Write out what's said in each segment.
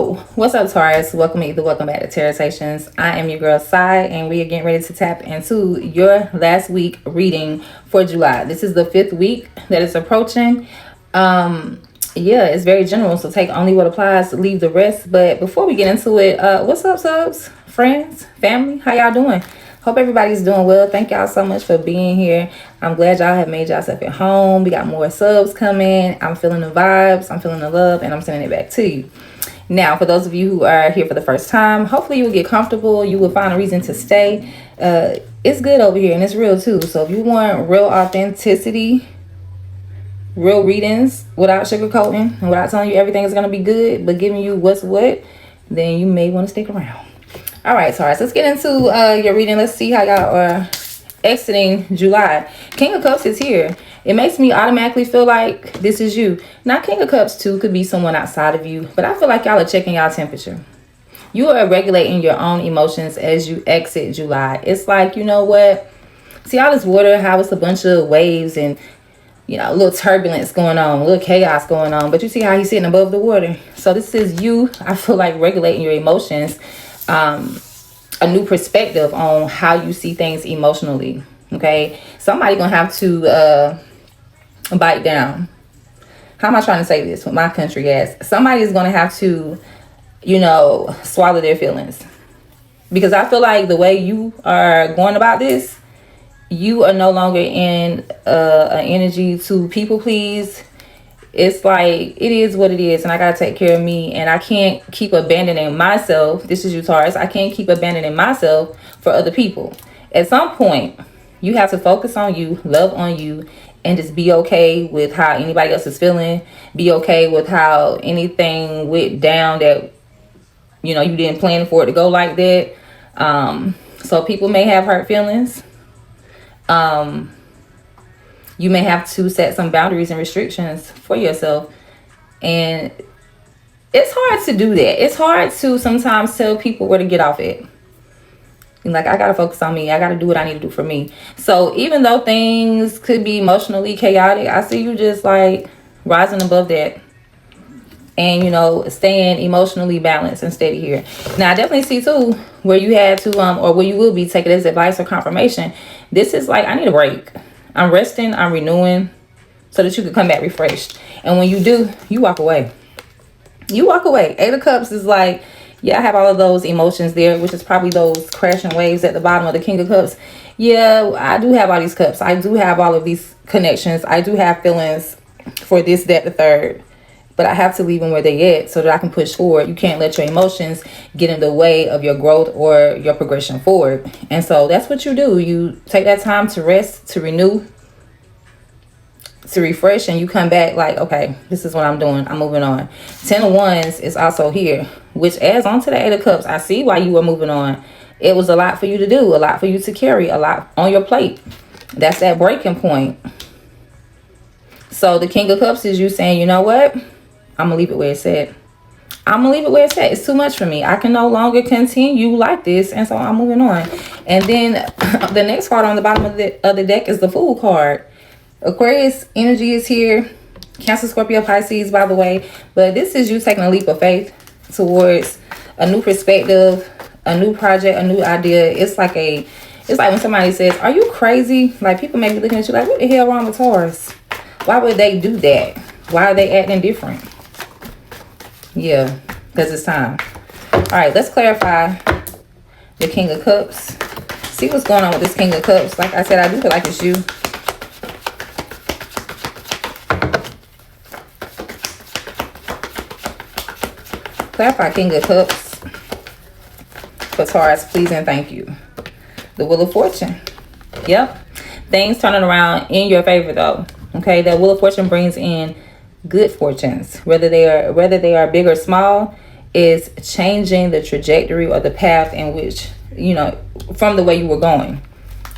So, what's up, Taurus? Welcome back to Terrorsations. I am your girl, Sai, and we are getting ready to tap into your last week reading for July. This is the 5th week that is approaching. Yeah, it's very general, so take only what applies, leave the rest. But before we get into it, what's up, subs, friends, family? How y'all doing? Hope everybody's doing well. Thank y'all so much for being here. I'm glad y'all have made yourself at home. We got more subs coming. I'm feeling the vibes. I'm feeling the love, and I'm sending it back to you. Now, for those of you who are here for the first time, hopefully you will get comfortable. You will find a reason to stay. It's good over here, and it's real too. So if you want real authenticity, real readings without sugarcoating and without telling you everything is going to be good, but giving you what's what, then you may want to stick around. All right, Taurus, let's get into your reading. Let's see how y'all are exiting July. King of Cups is here. It makes me automatically feel like this is you. Now, King of Cups too could be someone outside of you, but I feel like y'all are checking y'all temperature. You are regulating your own emotions as you exit July. It's like, you know what? See all this water, how it's a bunch of waves and, you know, a little turbulence going on, a little chaos going on, but you see how he's sitting above the water. So this is you, I feel like, regulating your emotions. A new perspective on how you see things emotionally. Okay, somebody gonna have to bite down. How am I trying to say this with my country ass? Somebody is gonna have to, you know, swallow their feelings, because I feel like the way you are going about this, you are no longer in an energy to people please. It's like, it is what it is, and I gotta take care of me, and I can't keep abandoning myself. This is you, Taurus. I can't keep abandoning myself for other people. At some point, you have to focus on you, love on you, and just be okay with how anybody else is feeling. Be okay with how anything went down that, you know, you didn't plan for it to go like that. So people may have hurt feelings. You may have to set some boundaries and restrictions for yourself. And it's hard to do that. It's hard to sometimes tell people where to get off at. Like, I got to focus on me. I got to do what I need to do for me. So even though things could be emotionally chaotic, I see you just like rising above that. And, you know, staying emotionally balanced and steady here. Now, I definitely see, too, where you had to, or where you will be taking as advice or confirmation. This is like, I need a break. I'm resting, I'm renewing, so that you can come back refreshed. And when you do, you walk away. You walk away. 8 of Cups is like, yeah, I have all of those emotions there, which is probably those crashing waves at the bottom of the King of Cups. Yeah, I do have all these cups. I do have all of these connections. I do have feelings for this, that, the third. But I have to leave them where they at so that I can push forward. You can't let your emotions get in the way of your growth or your progression forward. And so that's what you do. You take that time to rest, to renew, to refresh, and you come back like, okay, this is what I'm doing. I'm moving on. 10 of Wands is also here, which adds on to the 8 of Cups. I see why you were moving on. It was a lot for you to do, a lot for you to carry, a lot on your plate. That's that breaking point. So the King of Cups is you saying, you know what? I'm going to leave it where it's at. I'm going to leave it where it's at. It's too much for me. I can no longer continue like this. And so I'm moving on. And then the next card on the bottom of the deck is the Fool card. Aquarius energy is here. Cancer, Scorpio, Pisces, by the way. But this is you taking a leap of faith towards a new perspective, a new project, a new idea. It's like when somebody says, are you crazy? Like, people may be looking at you like, what the hell wrong with Taurus? Why would they do that? Why are they acting different? Yeah, because it's time. All right, let's clarify the King of Cups. See what's going on with this King of Cups. Like I said, I do feel like it's you. Clarify King of Cups for Taurus, please and thank you. The Wheel of Fortune. Yep. Things turning around in your favor, though. Okay, that Wheel of Fortune brings in good fortunes, whether they are big or small, is changing the trajectory or the path in which, you know, from the way you were going.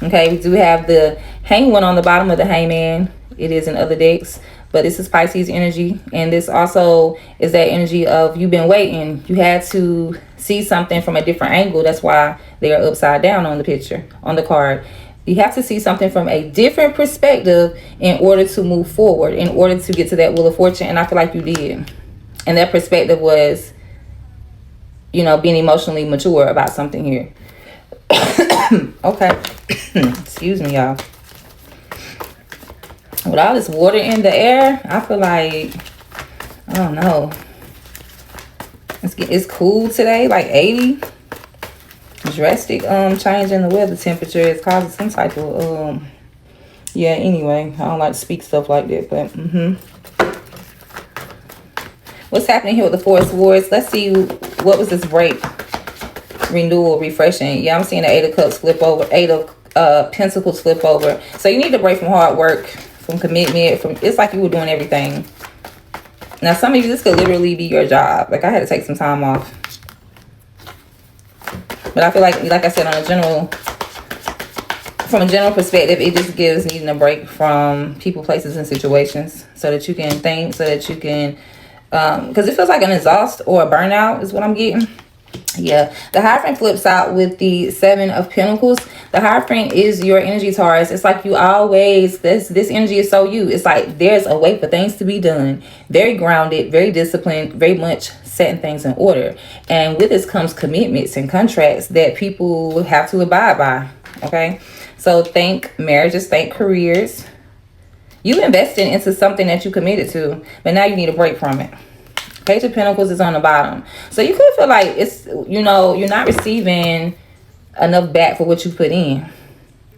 Okay, we do have the Hangman on the bottom of the Hangman. It is in other decks, but this is Pisces energy, and this also is that energy of you've been waiting. You had to see something from a different angle. That's why they are upside down on the picture, on the card. You have to see something from a different perspective in order to move forward, in order to get to that Wheel of Fortune. And I feel like you did. And that perspective was you know, being emotionally mature about something here. Okay. Excuse me, y'all. With all this water in the air, I feel like, I don't know. It's cool today, like 80. Drastic change in the weather temperature is causing some type of yeah, anyway, I don't like to speak stuff like that, but what's happening here with the Four of Swords? Let's see, what was this break? Renewal, refreshing. Yeah, I'm seeing the 8 of Cups flip over, 8 of Pentacles flip over. So you need to break from hard work, from commitment, from, it's like you were doing everything. Now some of you, this could literally be your job. Like I had to take some time off. But I feel like I said, from a general perspective, it just gives needing a break from people, places, and situations so that you can think, so that you can, because it feels like an exhaust or a burnout is what I'm getting. Yeah, the Hierophant flips out with the 7 of Pentacles. The Hierophant is your energy, Taurus. It's like you always, this energy is so you. It's like there's a way for things to be done. Very grounded, very disciplined, very much setting things in order. And with this comes commitments and contracts that people have to abide by. Okay, so think marriages, think careers. You invested into something that you committed to, but now you need a break from it. Page of Pentacles is on the bottom. So you could feel like it's, you know, you're not receiving enough back for what you put in.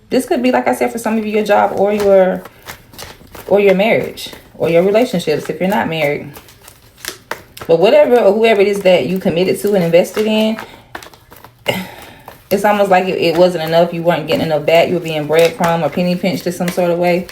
This could be, like I said, for some of you, your job or your marriage or your relationships if you're not married. But whatever or whoever it is that you committed to and invested in, it's almost like it wasn't enough. You weren't getting enough back. You were being breadcrumb or penny pinched in some sort of way.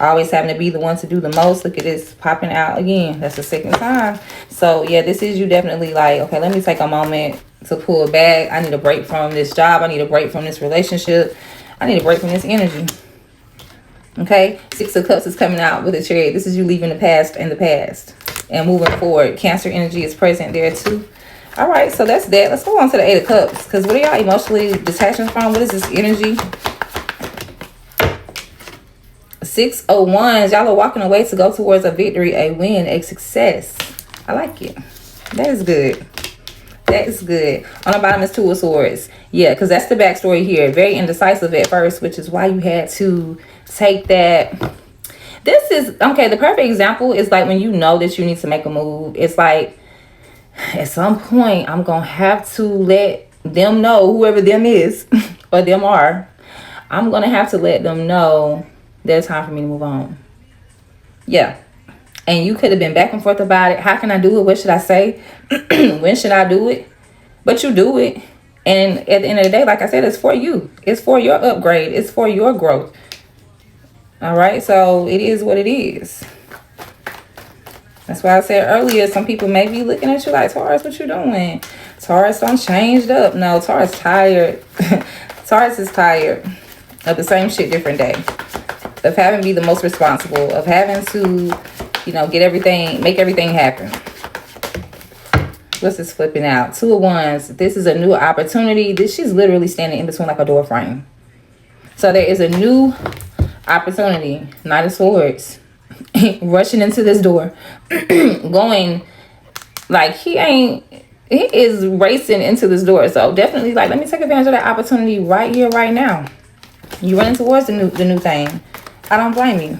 Always having to be the one to do the most. Look at this popping out again. That's the second time. So yeah, this is you definitely like, okay, let me take a moment to pull back. I need a break from this job. I need a break from this relationship. I need a break from this energy. Okay, 6 of Cups is coming out with a Chariot. This is you leaving the past in the past and moving forward. Cancer energy is present there too. All right, so that's that. Let's go on to the 8 of Cups, because what are y'all emotionally detaching from? What is this energy? 6 of Wands, y'all are walking away to go towards a victory, a win, a success. I like it. That is good. That is good. On the bottom is 2 of Swords. Yeah, because that's the backstory here. Very indecisive at first, which is why you had to take that. This is, okay, the perfect example is like when you know that you need to make a move. It's like, at some point, I'm going to have to let them know, whoever them is, or them are, I'm going to have to let them know there's time for me to move on. Yeah. And you could have been back and forth about it. How can I do it? What should I say? When should I do it? But you do it. And at the end of the day, like I said, it's for you. It's for your upgrade. It's for your growth. All right. So it is what it is. That's why I said earlier, some people may be looking at you like, Taurus, what you doing? Taurus done changed up. No, Taurus tired. Taurus is tired of the same shit, different day. Of having to be the most responsible. Of having to, you know, get everything, make everything happen. What's this flipping out? 2 of Wands. This is a new opportunity. She's literally standing in between like a door frame. So there is a new opportunity. Knight of Swords. Rushing into this door. Going like he is racing into this door. So definitely like, let me take advantage of that opportunity right here, right now. You running towards the new thing. I don't blame you.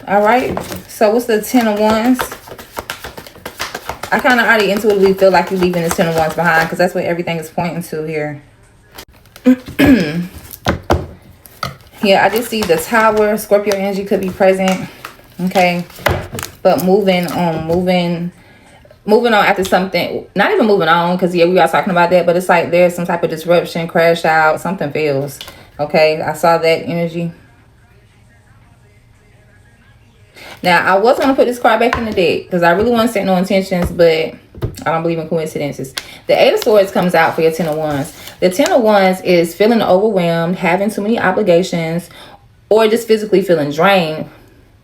All right. So what's the 10 of Wands? I kind of already intuitively feel like you're leaving this 10 of Wands behind, because that's what everything is pointing to here. Yeah, I just see the Tower. Scorpio energy could be present. Okay. But moving on after something. Not even moving on, because yeah, we are talking about that. But it's like there's some type of disruption, crash out, something fails. Okay. I saw that energy. Now, I was going to put this card back in the deck because I really want to set no intentions, but I don't believe in coincidences. The 8 of Swords comes out for your 10 of Wands. The 10 of Wands is feeling overwhelmed, having too many obligations, or just physically feeling drained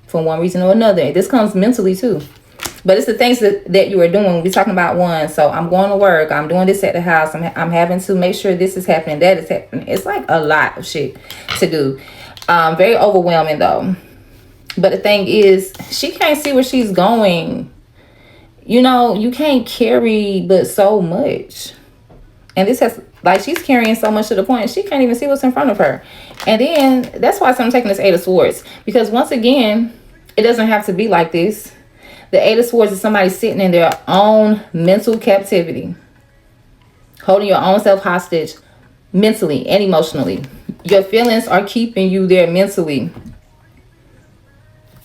for one reason or another. This comes mentally too. But it's the things that you are doing. We're talking about one. So I'm going to work. I'm doing this at the house. I'm having to make sure this is happening, that is happening. It's like a lot of shit to do. Very overwhelming though. But the thing is, she can't see where she's going. you know, you can't carry but so much. And this has, like, she's carrying so much to the point she can't even see what's in front of her. And then that's why I'm taking this Eight of Swords, because once again, it doesn't have to be like this. The Eight of Swords is somebody sitting in their own mental captivity, holding your own self hostage mentally and emotionally. Your feelings are keeping you there mentally.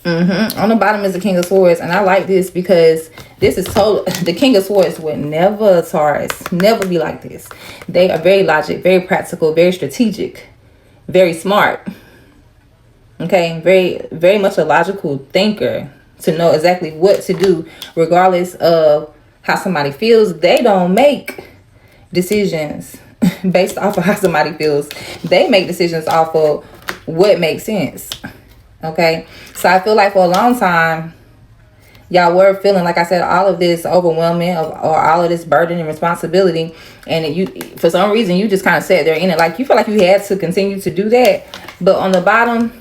On the bottom is the King of Swords, and I like this because this is total. The King of Swords would never, Taurus, never be like this. They are very logic, very practical, very strategic, very smart. Okay, very much a logical thinker to know exactly what to do, regardless of how somebody feels. They don't make decisions based off of how somebody feels. They make decisions off of what makes sense. Okay, so I feel like for a long time, y'all were feeling, like I said, all of this overwhelming or all of this burden and responsibility, and you, for some reason, you just kind of sat there in it, like you feel like you had to continue to do that. But on the bottom,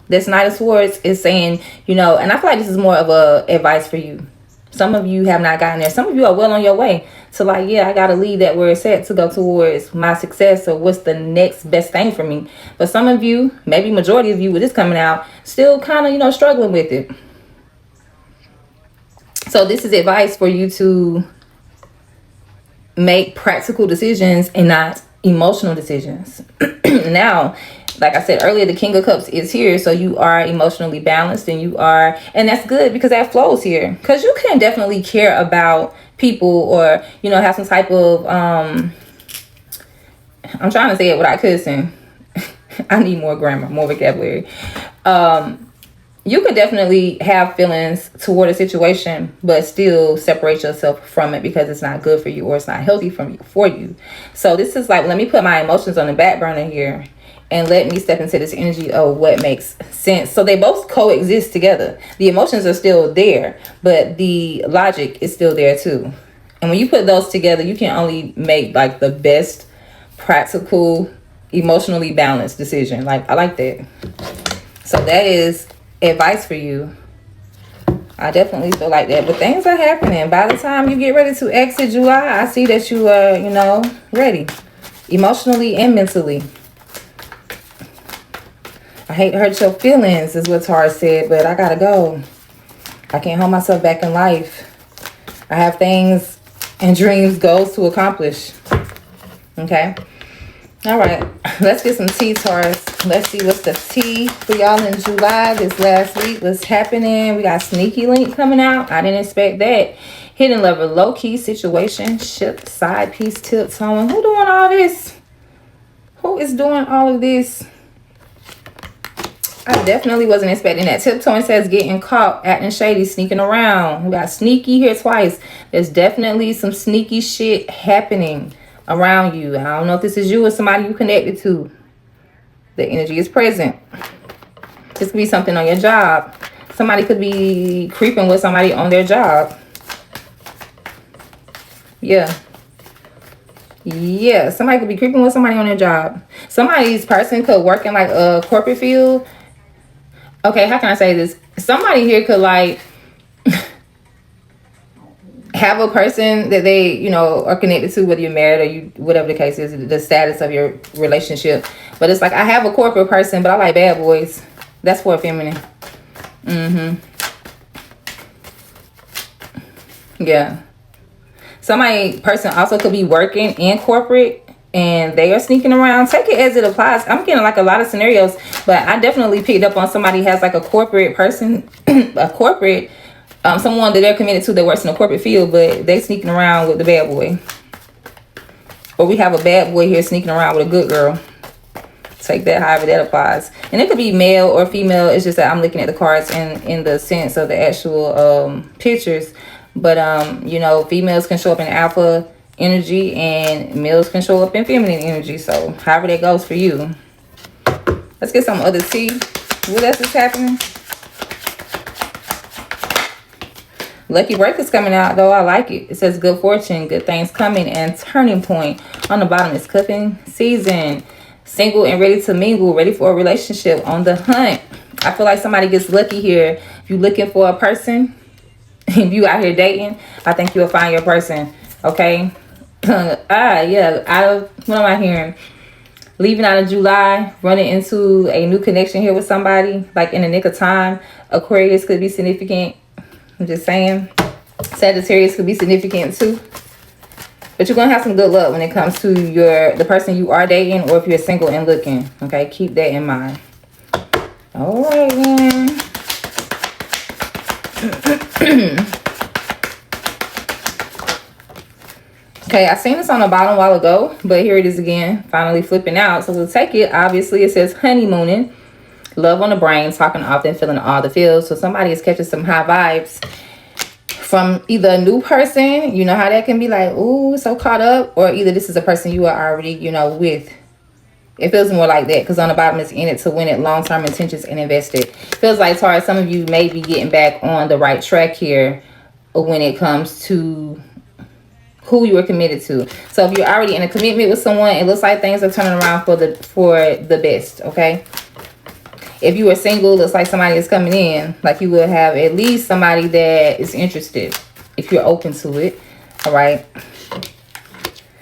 this Knight of Swords is saying, you know, and I feel like this is more of a advice for you. Some of you have not gotten there. Some of you are well on your way to, like, yeah, I got to leave that where it's at to go towards my success, or what's the next best thing for me. But some of you, maybe majority of you with this coming out, still kind of, you know, struggling with it. So this is advice for you to make practical decisions and not emotional decisions. Now, like I said earlier, the King of Cups is here, so you are emotionally balanced, and you are, and that's good because that flows here, because you can definitely care about people, or, you know, have some type of I'm trying to say it without cussing. I need more grammar, more vocabulary. You could definitely have feelings toward a situation, but still separate yourself from it because it's not good for you, or it's not healthy for you. So this is like, let me put my emotions on the back burner here, and let me step into this energy of what makes sense. So they both coexist together. The emotions are still there, but the logic is still there too. And when you put those together, you can only make like the best practical, emotionally balanced decision. Like, I like that. So that is advice for you. I definitely feel like that. But things are happening. By the time you get ready to exit July, I see that you are, you know, ready. Emotionally and mentally. I hate to hurt your feelings, is what Taurus said, but I gotta go. I can't hold myself back in life. I have things and dreams, goals to accomplish. Okay? All right. Let's get some tea, Taurus. Let's see what's the tea for y'all in July, this last week. What's happening? We got Sneaky Link coming out. I didn't expect that. Hidden Lover, low-key situation, ship, side piece, tiptoeing. Who doing all this? Who is doing all of this? I definitely wasn't expecting that. Tiptoeing says getting caught, acting shady, sneaking around. We got sneaky here twice. There's definitely some sneaky shit happening around you. I don't know if this is you or somebody you connected to. The energy is present. This could be something on your job. Somebody could be creeping with somebody on their job. Yeah. Yeah, somebody could be creeping with somebody on their job. Somebody's person could work in like a corporate field. Okay, how can I say this? Somebody here could like have a person that they, you know, are connected to, whether you're married or you, whatever the case is, the status of your relationship. But it's like, I have a corporate person, but I like bad boys. That's for a feminine. Yeah. Somebody person also could be working in corporate and they are sneaking around. Take it as it applies. I'm getting like a lot of scenarios, but I definitely picked up on somebody who has like a corporate person, a corporate, someone that they're committed to that works in a corporate field, but they sneaking around with the bad boy. Or we have a bad boy here sneaking around with a good girl. Take that however that applies. And it could be male or female. It's just that I'm looking at the cards in the sense of the actual pictures. But, you know, females can show up in alpha energy and males can show up in feminine energy. So however that goes for you. Let's get some other tea. What else is happening? Lucky break is coming out, though. I like it. It says good fortune, good things coming, and turning point. On the bottom is cuffing season. Single and ready to mingle, ready for a relationship, on the hunt. I feel like somebody gets lucky here. If you're looking for a person, if you out here dating, I think you'll find your person. Okay. Yeah. What am I hearing? Leaving out of July, running into a new connection here with somebody, like in the nick of time. Aquarius could be significant. I'm just saying. Sagittarius could be significant too. But you're going to have some good luck when it comes to the person you are dating, or if you're single and looking. Okay, keep that in mind. All right, then. Okay, I seen this on the bottom a while ago, but here it is again, finally flipping out. So we'll take it. Obviously, it says honeymooning, love on the brain, talking often, feeling all the feels. So somebody is catching some high vibes from either a new person, you know how that can be like, ooh, so caught up, or either this is a person you are already, you know, with. It feels more like that, because on the bottom it's in it to win it, long-term intentions and invested. Feels like, Taurus, some of you may be getting back on the right track here when it comes to who you are committed to. So if you're already in a commitment with someone, it looks like things are turning around for the best, okay? If you are single, it looks like somebody is coming in. Like you will have at least somebody that is interested if you're open to it, all right?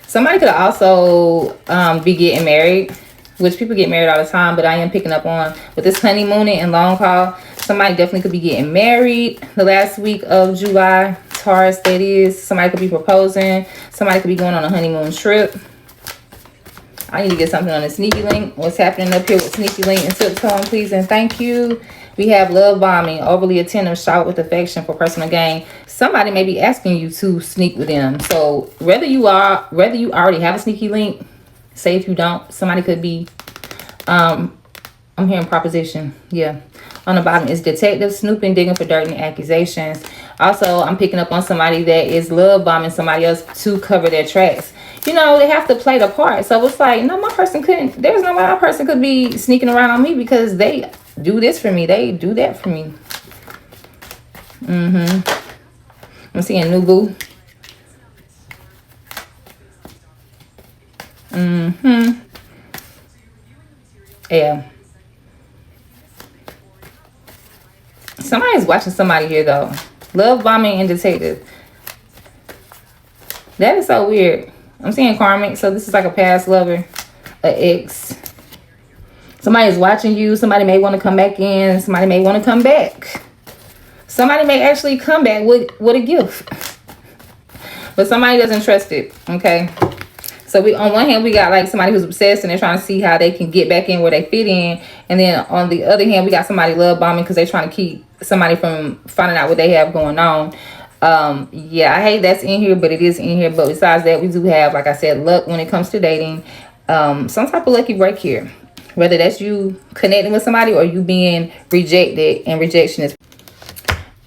Somebody could also be getting married, which people get married all the time, but I am picking up on with this honeymooning and long haul. Somebody definitely could be getting married the last week of July. Taurus, that is. Somebody could be proposing. Somebody could be going on a honeymoon trip. I need to get something on the sneaky link. What's happening up here with sneaky link and tiptoeing, please and thank you. We have love bombing, overly attentive, shout with affection for personal gain. Somebody may be asking you to sneak with them. So whether you already have a sneaky link, say if you don't, somebody could be, I'm hearing proposition. Yeah. On the bottom is detective, snooping, digging for dirt and accusations. Also, I'm picking up on somebody that is love bombing somebody else to cover their tracks. You know, they have to play the part. So it's like, no, my person couldn't, there's no way my person could be sneaking around on me because they do this for me. They do that for me. I'm seeing new boo. Yeah. Somebody is watching somebody here, though. Love bombing and detective. That is so weird. I'm seeing karmic, so this is like a past lover, an ex. Somebody is watching you. Somebody may want to come back in. Somebody may want to come back. Somebody may actually come back with a gift. But somebody doesn't trust it, okay? So on one hand, we got like somebody who's obsessed and they're trying to see how they can get back in where they fit in. And then on the other hand, we got somebody love bombing because they're trying to keep somebody from finding out what they have going on. Yeah, I hate that's in here, but it is in here. But besides that, we do have, like I said, luck when it comes to dating. Some type of lucky break here. Whether that's you connecting with somebody or you being rejected. And rejection is,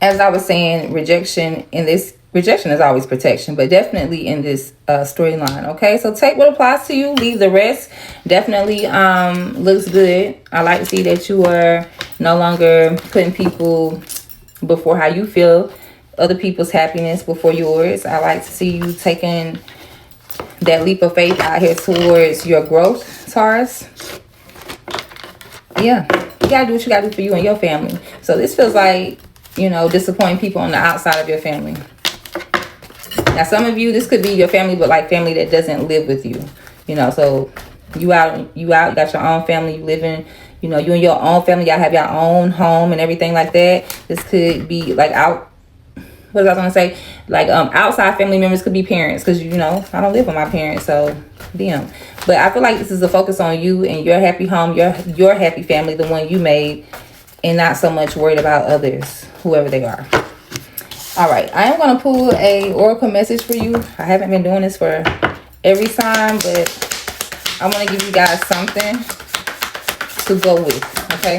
as I was saying, rejection is always protection, but definitely in this storyline. Okay, so take what applies to you, leave the rest. Definitely looks good. I like to see that you are no longer putting people before how you feel, other people's happiness before yours. I like to see you taking that leap of faith out here towards your growth, Taurus. Yeah, you gotta do what you gotta do for you and your family. So this feels like, you know, disappointing people on the outside of your family. Now, some of you, this could be your family, but like family that doesn't live with you. You know, so you out, you got your own family, you live in, you know, you and your own family, y'all have your own home and everything like that. This could be like what was I going to say? Like outside family members could be parents, because, you know, I don't live with my parents, so them. But I feel like this is a focus on you and your happy home, your happy family, the one you made, and not so much worried about others, whoever they are. All right, I am going to pull a oracle message for you. I haven't been doing this for every time, but I want to give you guys something to go with, okay?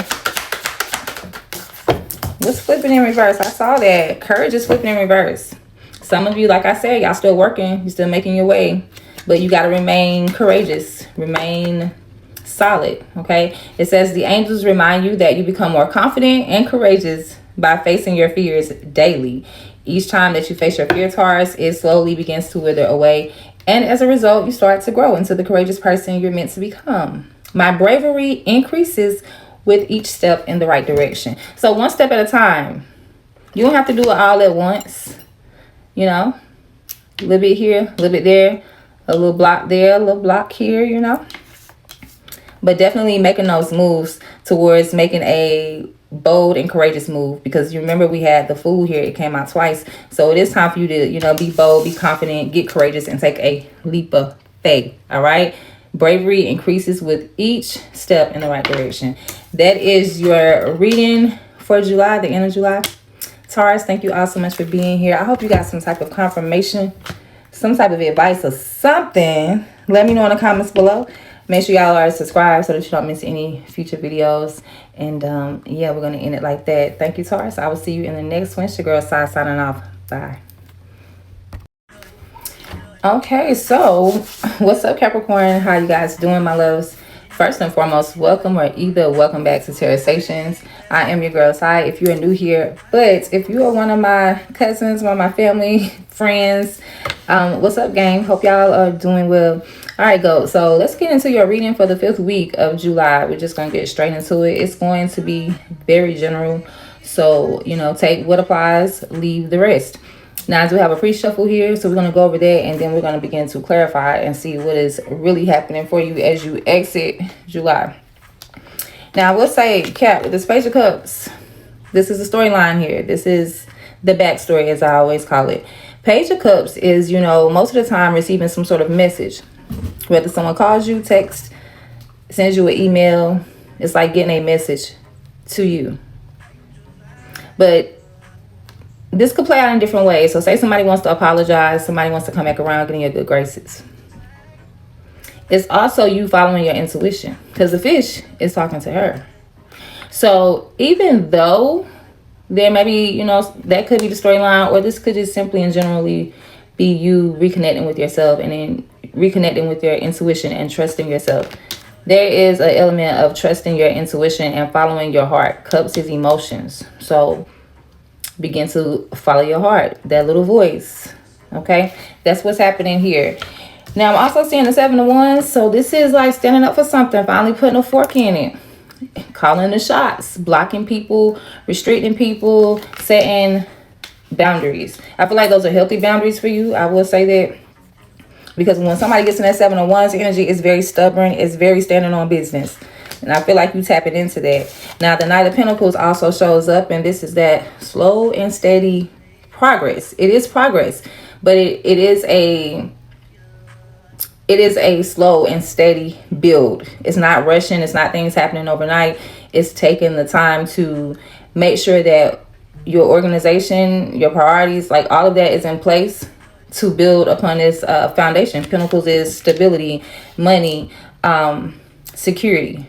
What's flipping in reverse? I saw that. Courage is flipping in reverse. Some of you, like I said, y'all still working. You're still making your way. But you got to remain courageous. Remain solid, okay? It says the angels remind you that you become more confident and courageous by facing your fears daily. Each time that you face your fear, Taurus, it slowly begins to wither away. And as a result, you start to grow into the courageous person you're meant to become. My bravery increases with each step in the right direction. So one step at a time. You don't have to do it all at once. You know, a little bit here, a little bit there, a little block there, a little block here, you know. But definitely making those moves towards making a bold and courageous move, because you remember we had the Fool here. It came out twice. So it is time for you to, you know, be bold, be confident, get courageous, and take a leap of faith. All right. Bravery increases with each step in the right direction. That is your reading for July, the end of July. Taurus, thank you all so much for being here. I hope you got some type of confirmation, some type of advice or something. Let me know in the comments below. Make sure y'all are subscribed so that you don't miss any future videos. And yeah, we're going to end it like that. Thank you, Taurus. I will see you in the next one. It's your girl, Sai, signing off. Bye. Okay, so what's up, Capricorn? How you guys doing, my loves? First and foremost, welcome or either welcome back to Terrasations. I am your girl, Sai, if you are new here. But if you are one of my cousins, one of my family, friends, what's up, gang? Hope y'all are doing well. All right, go. So let's get into your reading for the 5th week of July. We're just going to get straight into it. It's going to be very general. So, you know, take what applies, leave the rest. Now, I do have a pre-shuffle here, so we're going to go over that, and then we're going to begin to clarify and see what is really happening for you as you exit July. Now, I will say, Cap, with the Page of Cups, this is the storyline here. This is the backstory, as I always call it. Page of Cups is, you know, most of the time receiving some sort of message. Whether someone calls you, text, sends you an email, it's like getting a message to you. But this could play out in different ways. So say somebody wants to apologize, somebody wants to come back around, getting your good graces. It's also you following your intuition, because the fish is talking to her. So even though there may be, you know, that could be the storyline, or this could just simply and generally be you reconnecting with yourself and then reconnecting with your intuition and trusting yourself. There is an element of trusting your intuition and following your heart. Cups is emotions. So begin to follow your heart, that little voice. Okay, that's what's happening here. Now, I'm also seeing the 7 of Wands. So this is like standing up for something, finally putting a fork in it, calling the shots, blocking people, restricting people, setting boundaries. I feel like those are healthy boundaries for you. I will say that, because when somebody gets in that 7 of Wands energy, it's very stubborn, it's very standing on business. And I feel like you tapping into that. Now, the Knight of Pentacles also shows up, and this is that slow and steady progress. It is progress, but it is a slow and steady build. It's not rushing. It's not things happening overnight. It's taking the time to make sure that your organization, your priorities, like all of that is in place to build upon this foundation. Pentacles is stability, money, security.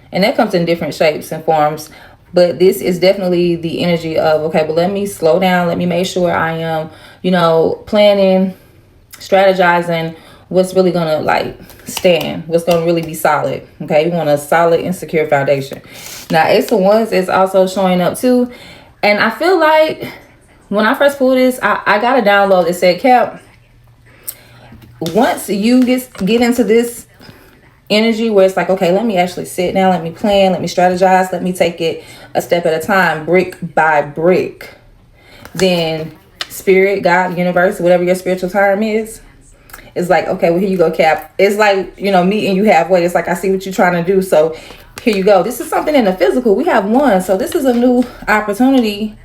And that comes in different shapes and forms. But this is definitely the energy of, okay, but let me slow down. Let me make sure I am, you know, planning, strategizing what's really going to like stand, what's going to really be solid. Okay, you want a solid and secure foundation. Now, Ace of Wands is also showing up too. And I feel like when I first pulled this, I got a download that said, Cap, once you get into this energy where it's like, okay, let me actually sit down, let me plan, let me strategize, let me take it a step at a time, brick by brick, then spirit, God, universe, whatever your spiritual term is like, okay, well, here you go, Cap. It's like, you know, meeting you halfway. It's like, I see what you're trying to do, so here you go. This is something in the physical. We have one, so this is a new opportunity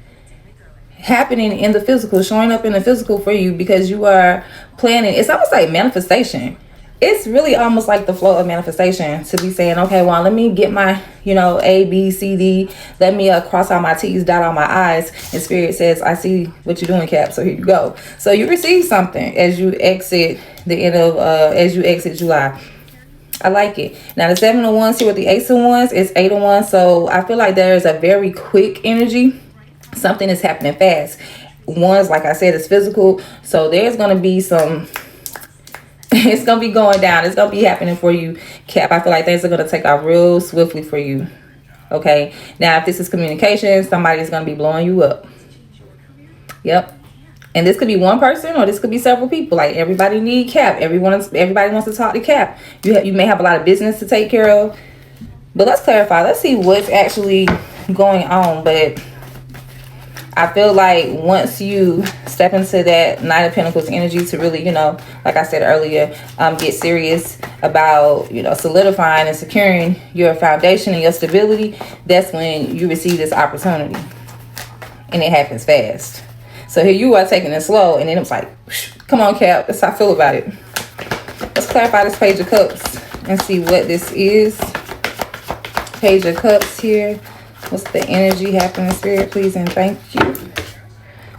happening in the physical, showing up in the physical for you, because you are planning. It's almost like manifestation. It's really almost like the flow of manifestation, to be saying, okay, well, let me get my, you know, A, B, C, D. Let me cross out my T's, dot all my I's. And Spirit says, I see what you're doing, Cap. So here you go. So you receive something as you exit the end of, as you exit July. I like it. Now, the 7 of Wands here with the Ace of Wands is 8 of Wands. So I feel like there is a very quick energy. Something is happening fast. Wands, like I said, is physical. So there's going to be some... it's going to be going down. It's going to be happening for you, Cap. I feel like things are going to take off real swiftly for you. Okay. Now, if this is communication, somebody's going to be blowing you up. Yep. And this could be one person, or this could be several people. Like, everybody need Cap. Everybody wants to talk to Cap. You may have a lot of business to take care of. But let's clarify. Let's see what's actually going on. But I feel like once you step into that Nine of Pentacles energy to really, like I said earlier, get serious about, solidifying and securing your foundation and your stability, that's when you receive this opportunity. And it happens fast. So here you are taking it slow, and then it's like, come on, Cap, that's how I feel about it. Let's clarify this Page of Cups and see what this is. Page of Cups here. What's the energy happening, Spirit, please and thank you.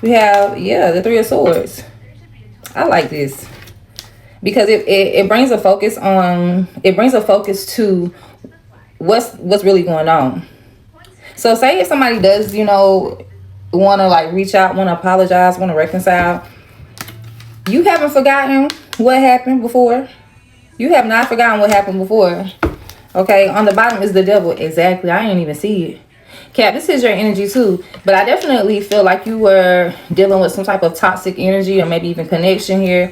We have, the Three of Swords. I like this because it brings a focus on, to what's really going on. So say if somebody does, want to like reach out, want to apologize, want to reconcile, you haven't forgotten what happened before. You have not forgotten what happened before. Okay, on the bottom is the Devil. Exactly. I didn't even see it. Cap, this is your energy too, but I definitely feel like you were dealing with some type of toxic energy or maybe even connection here,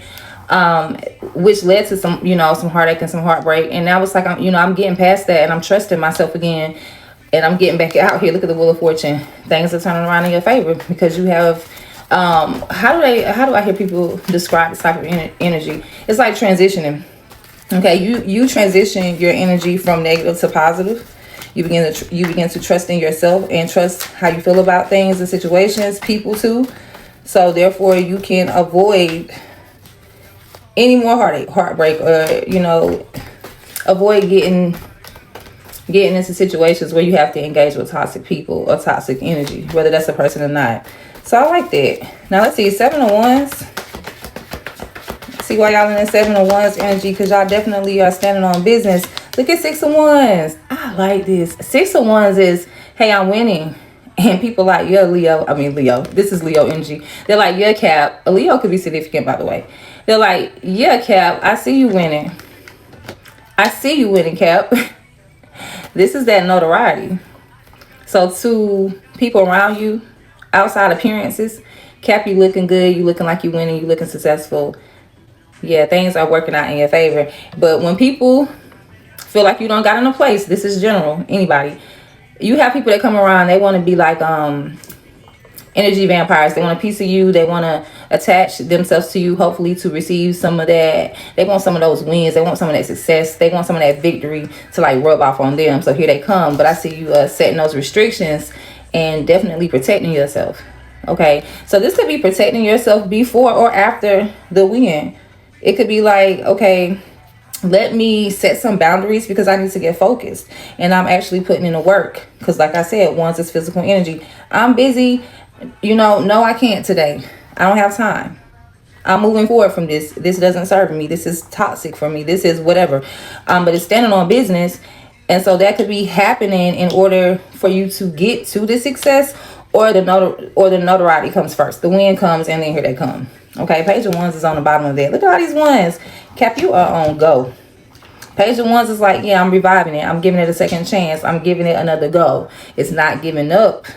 which led to some, some heartache and some heartbreak. And now it's like, I'm getting past that and I'm trusting myself again and I'm getting back out here. Look at the Wheel of Fortune. Things are turning around in your favor because you have, how do I hear people describe this type of energy? It's like transitioning. Okay, you transition your energy from negative to positive. You begin to trust in yourself and trust how you feel about things and situations, people too. So therefore you can avoid any more heartbreak, or avoid getting into situations where you have to engage with toxic people or toxic energy, whether that's a person or not. So I like that. Now let's see, 7 of Wands. See why y'all in the 7 of Wands energy, because y'all definitely are standing on business. Look at 6 of Wands. I like this. 6 of Wands is, hey, I'm winning. And people like, yeah, Leo. This is Leo energy. They're like, yeah, Cap. A Leo could be significant, by the way. They're like, yeah, Cap, I see you winning. I see you winning, Cap. This is that notoriety. So to people around you, outside appearances, Cap, you looking good. You looking like you winning. You looking successful. Yeah, things are working out in your favor. But when people feel like you don't got in a place, this is general, anybody, you have people that come around, they want to be like energy vampires. They want a piece of you. They want to attach themselves to you, hopefully to receive some of that. They want some of those wins. They want some of that success. They want some of that victory to like rub off on them. So here they come. But I see you setting those restrictions and definitely protecting yourself. Okay, so this could be protecting yourself before or after the win. It could be like, okay, let me set some boundaries because I need to get focused. And I'm actually putting in the work. Because like I said, Wands is physical energy. I'm busy. No, I can't today. I don't have time. I'm moving forward from this. This doesn't serve me. This is toxic for me. This is whatever. But it's standing on business. And so that could be happening in order for you to get to the success, or the notoriety comes first. The win comes and then here they come. Okay, Page of Wands is on the bottom of that. Look at all these ones. Cap, you are on go. Page of Wands is like, yeah, I'm reviving it. I'm giving it a second chance. I'm giving it another go. It's not giving up.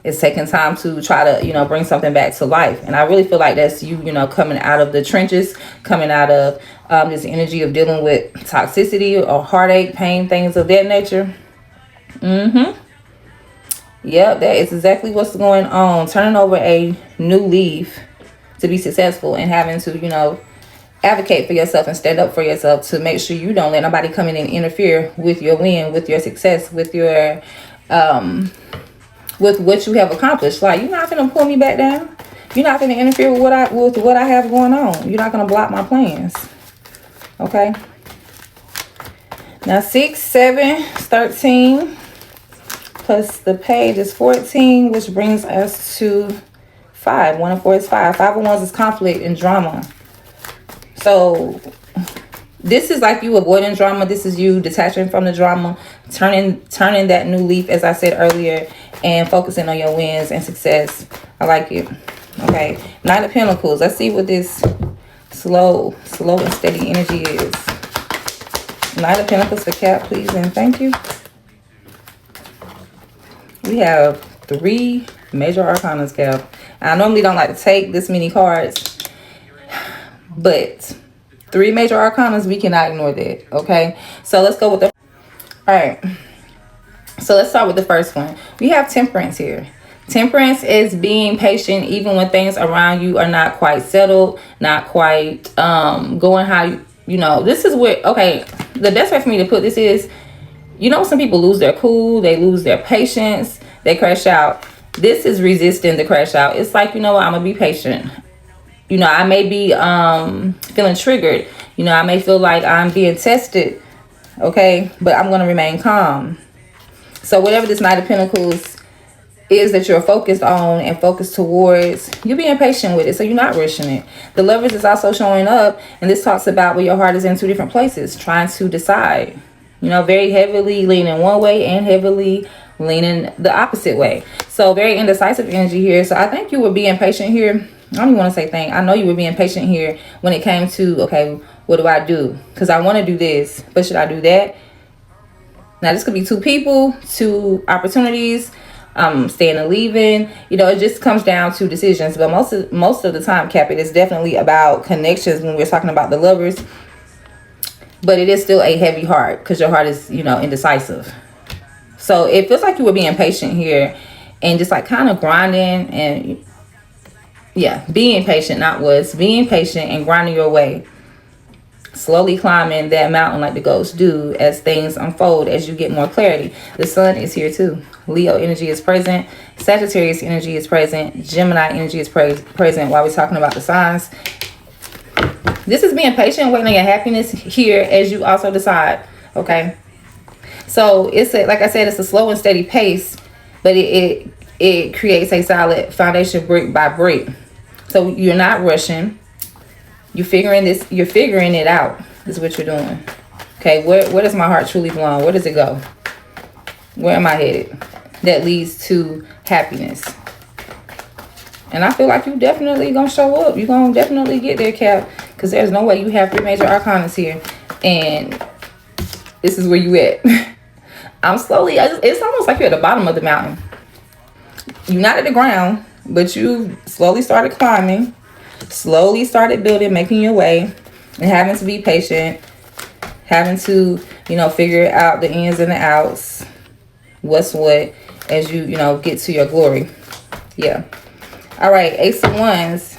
It's taking time to try to, bring something back to life. And I really feel like that's you, coming out of the trenches, coming out of this energy of dealing with toxicity or heartache, pain, things of that nature. Yep, that is exactly what's going on. Turning over a new leaf to be successful and having to, advocate for yourself and stand up for yourself to make sure you don't let nobody come in and interfere with your win, with your success, with your, with what you have accomplished. Like, you're not going to pull me back down. You're not going to interfere with what I have going on. You're not going to block my plans. Okay. Now 6, 7, is 13. Plus the page is 14, which brings us to 5. 1 and 4 is 5. 5 of Wands is conflict and drama. So this is like you avoiding drama. This is you detaching from the drama, turning that new leaf, as I said earlier, and focusing on your wins and success. I like it. Okay, 9 of Pentacles. Let's see what this slow and steady energy is. 9 of Pentacles for Cap, please and thank you. We have 3 major arcanas, Cap. I normally don't like to take this many cards, but 3 major arcanas, we cannot ignore that. Okay, so let's go with the all right, so let's start with the first one. We have Temperance here. Temperance is being patient even when things around you are not quite settled, not quite going how you know. This is where, okay, the best way for me to put this is, you know, some people lose their cool, they lose their patience, they crash out. This is resisting the crash out. It's like, you know what, I'm gonna be patient. You know, I may be feeling triggered. You know, I may feel like I'm being tested, okay, but I'm gonna remain calm. So whatever this Knight of Pentacles is that you're focused on and focused towards, you're being patient with it, so you're not rushing it. The Lovers is also showing up, and this talks about where your heart is in two different places, trying to decide. You know, very heavily leaning one way and heavily leaning the opposite way. So very indecisive energy here. So I think you were being patient here. I don't even want to say think. I know you were being patient here when it came to, okay, what do I do? Because I want to do this, but should I do that? Now, this could be two people, two opportunities, staying and leaving. You know, it just comes down to decisions. But most of the time, Cap, it is definitely about connections when we're talking about the Lovers. But it is still a heavy heart because your heart is, you know, indecisive. So it feels like you were being patient here and just like kind of grinding and, yeah, being patient, not was, being patient and grinding your way. Slowly climbing that mountain like the ghosts do as things unfold, as you get more clarity. The sun is here too. Leo energy is present. Sagittarius energy is present. Gemini energy is present while we're talking about the signs. This is being patient, waiting on your happiness here as you also decide, okay? So it's like I said, it's a slow and steady pace, but it creates a solid foundation brick by brick. So you're not rushing. You're figuring it out. Is what you're doing. Okay, where does my heart truly belong? Where does it go? Where am I headed? That leads to happiness. And I feel like you definitely gonna show up. You're gonna definitely get there, Cap. Because there's no way you have 3 major arcanas here. And this is where you at. It's almost like you're at the bottom of the mountain. You're not at the ground, but you slowly started climbing. Slowly started building, making your way. And having to be patient. Having to, you know, figure out the ins and the outs. What's what. As you, you know, get to your glory. Yeah. Alright, Ace of Wands.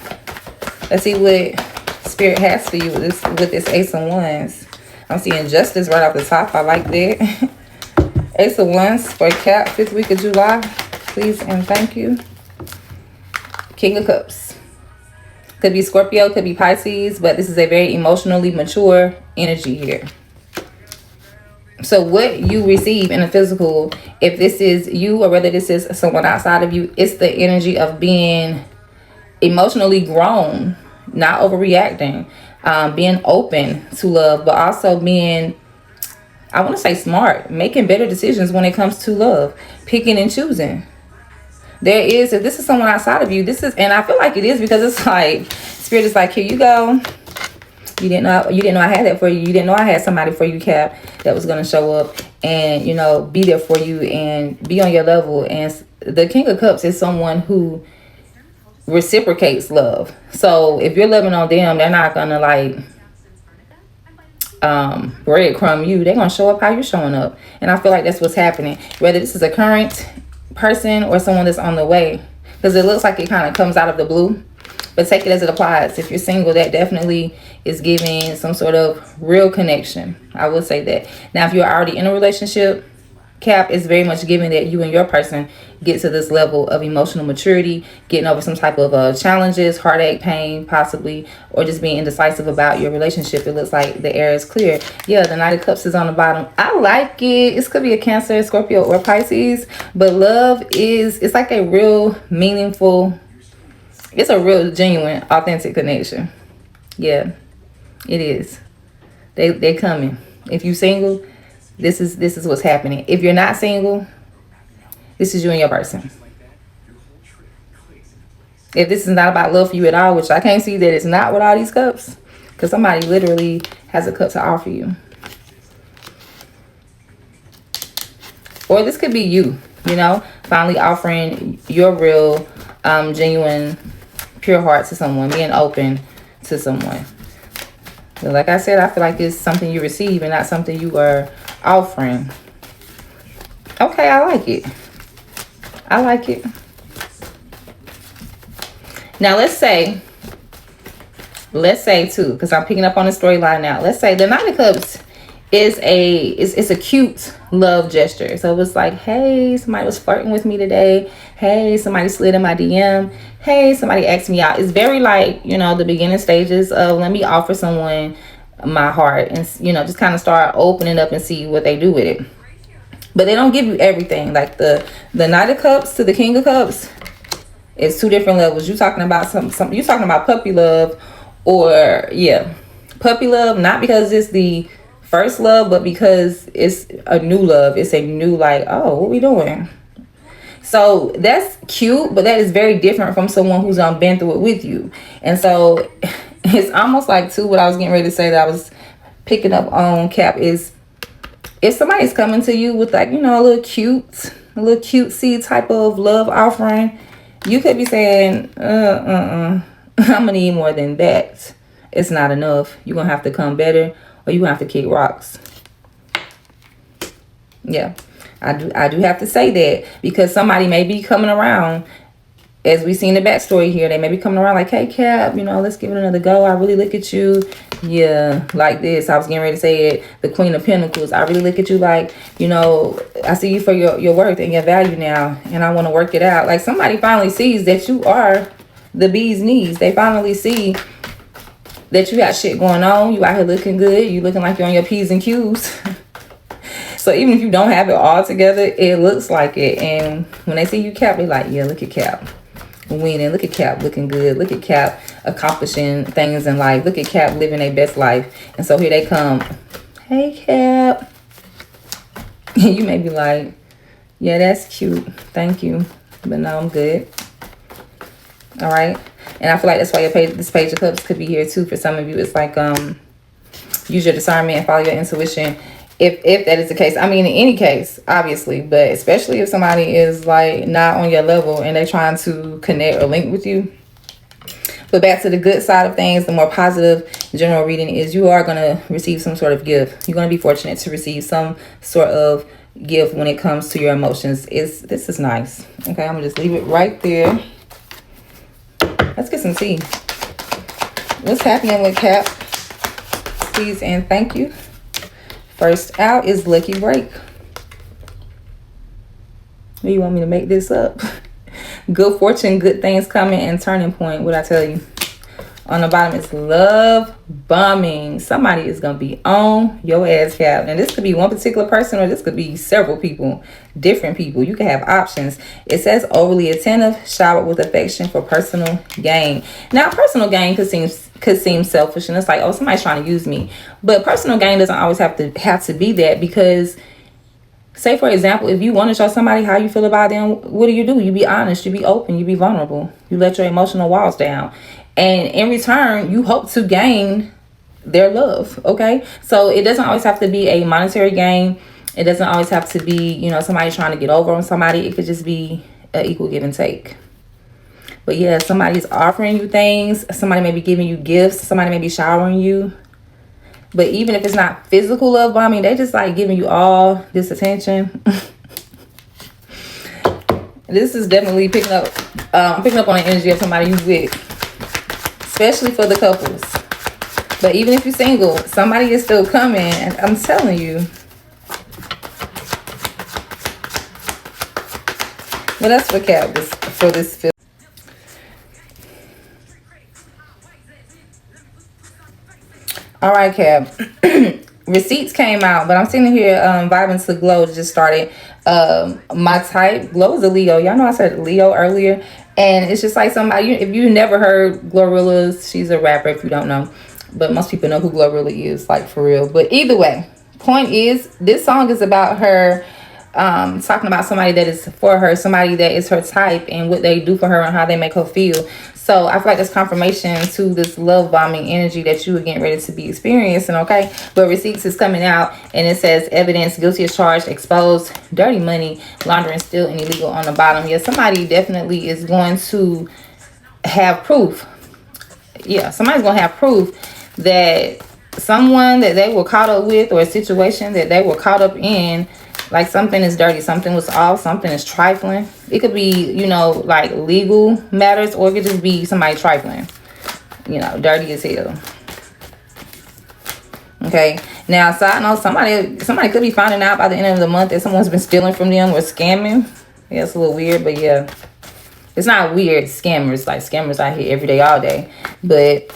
Let's see what Spirit has for you with this Ace of Wands. I'm seeing justice right off the top. I like that. Ace of Wands for Cap, 5th week of July. Please and thank you. King of Cups. Could be Scorpio, could be Pisces, but this is a very emotionally mature energy here. So what you receive in the physical, if this is you or whether this is someone outside of you, it's the energy of being emotionally grown, not overreacting, being open to love, but also being, I want to say smart, making better decisions when it comes to love, picking and choosing. If this is someone outside of you, and I feel like it is because it's like, Spirit is like, here you go. You didn't know I had that for you. You didn't know I had somebody for you, Cap, that was going to show up and, you know, be there for you and be on your level. And the King of Cups is someone who reciprocates love. So if you're loving on them, they're not going to like breadcrumb you. They're going to show up how you're showing up. And I feel like that's what's happening. Whether this is a current person or someone that's on the way. Because it looks like it kind of comes out of the blue. But take it as it applies. If you're single, that definitely is giving some sort of real connection. I will say that. Now, if you're already in a relationship, Cap, is very much giving that you and your person get to this level of emotional maturity, getting over some type of challenges, heartache, pain, possibly, or just being indecisive about your relationship. It looks like the air is clear. Yeah, the Knight of Cups is on the bottom. I like it. This could be a Cancer, Scorpio, or Pisces. But love it's like a real meaningful, it's a real genuine, authentic connection. Yeah, it is. They coming. If you single, this is what's happening. If you're not single, this is you and your person. If this is not about love for you at all, which I can't see that it's not with all these cups, because somebody literally has a cup to offer you. Or this could be you, you know, finally offering your real, genuine, pure heart to someone, being open to someone. But like I said, I feel like it's something you receive and not something you are offering. Okay, I like it. I like it. Now let's say too, because I'm picking up on the storyline now. Let's say the Nine of Cups is a cute love gesture. So it was like, hey, somebody was flirting with me today. Hey, somebody slid in my DM. Hey, somebody asked me out. It's very like, you know, the beginning stages of let me offer someone my heart and, you know, just kind of start opening up and see what they do with it. But they don't give you everything. Like the Knight of Cups to the King of Cups, it's two different levels. You talking about some you talking about puppy love, or yeah, puppy love, not because it's the first love, but because it's a new love. It's a new, like, oh, what we doing? So that's cute, but that is very different from someone who's been through it with you. And so it's almost like, too, what I was getting ready to say that I was picking up on, Cap, is if somebody's coming to you with, like, you know, a little cutesy type of love offering, you could be saying, I'm gonna need more than that. It's not enough. You're gonna have to come better, or you're gonna have to kick rocks. Yeah, I do have to say that, because somebody may be coming around, as we seen the backstory here. They may be coming around like, hey, Cap, you know, let's give it another go. I really look at you, yeah, like this. I was getting ready to say it, the Queen of Pentacles. I really look at you like, you know, I see you for your worth and your value now, and I want to work it out. Like, somebody finally sees that you are the bee's knees. They finally see that you got shit going on. You out here looking good. You looking like you're on your P's and Q's. So even if you don't have it all together, it looks like it. And when they see you, Cap, they like, yeah, look at Cap winning. Look at Cap looking good. Look at Cap accomplishing things in life. Look at Cap living their best life. And so here they come. Hey, Cap. You may be like, yeah, that's cute. Thank you. But no, I'm good. All right. And I feel like that's why this Page of Cups could be here too for some of you. It's like, use your discernment and follow your intuition. If that is the case. I mean, in any case, obviously, but especially if somebody is like not on your level and they're trying to connect or link with you. But back to the good side of things, the more positive general reading is you are going to receive some sort of gift. You're going to be fortunate to receive some sort of gift when it comes to your emotions. This is nice. Okay, I'm going to just leave it right there. Let's get some tea. What's happening with Cap? Please and thank you. First out is Lucky Break. Do you want me to make this up? Good fortune, good things coming, and turning point. What I tell you? On the bottom is love bombing. Somebody is going to be on your ass, Cap. And this could be one particular person, or this could be several people, different people. You can have options. It says overly attentive, showered with affection for personal gain. Now, personal gain could seem selfish, and it's like, oh, somebody's trying to use me. But personal gain doesn't always have to be that, because say, for example, if you want to show somebody how you feel about them, what do? You be honest, you be open, you be vulnerable. You let your emotional walls down. And in return, you hope to gain their love, okay? So it doesn't always have to be a monetary gain. It doesn't always have to be, you know, somebody trying to get over on somebody. It could just be an equal give and take. But yeah, somebody's offering you things. Somebody may be giving you gifts. Somebody may be showering you. But even if it's not physical love bombing, they just like giving you all this attention. This is definitely picking up on the energy of somebody you with. Especially for the couples. But even if you're single, somebody is still coming. I'm telling you. Well, that's for Cap for this film. All right, Cap. Receipts came out, but I'm sitting here vibing to Glow just started. My type, Glow is a Leo. Y'all know I said Leo earlier. And it's just like somebody, if you never heard Glorilla, she's a rapper if you don't know. But most people know who Glorilla is, like for real. But either way, point is, this song is about her talking about somebody that is for her, somebody that is her type and what they do for her and how they make her feel. So I feel like there's confirmation to this love bombing energy that you are getting ready to be experiencing, okay? But receipts is coming out and it says evidence, guilty as charged, exposed, dirty money, laundering, still and illegal on the bottom. Yeah, somebody definitely is going to have proof. Yeah, somebody's going to have proof that someone that they were caught up with, or a situation that they were caught up in, Like something is dirty, something was off, something is trifling. It could be, you know, like legal matters, or it could just be somebody trifling, you know, dirty as hell. Okay, now side note, somebody could be finding out by the end of the month that someone's been stealing from them or scamming. Yeah, it's a little weird, but yeah, it's not weird. Scammers, like scammers out here every day, all day. But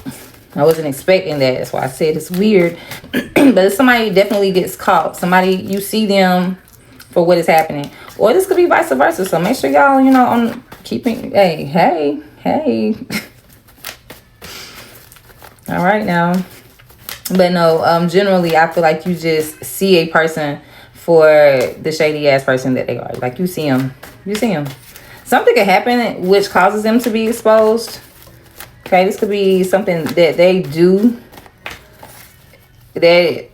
I wasn't expecting that. That's why I said it's weird. But if somebody definitely gets caught, somebody, you see them for what is happening, or this could be vice versa. So make sure y'all, you know, on keeping. Hey. All right now. But no, generally I feel like you just see a person for the shady ass person that they are. Like you see them. Something could happen which causes them to be exposed. Okay, this could be something that they do that,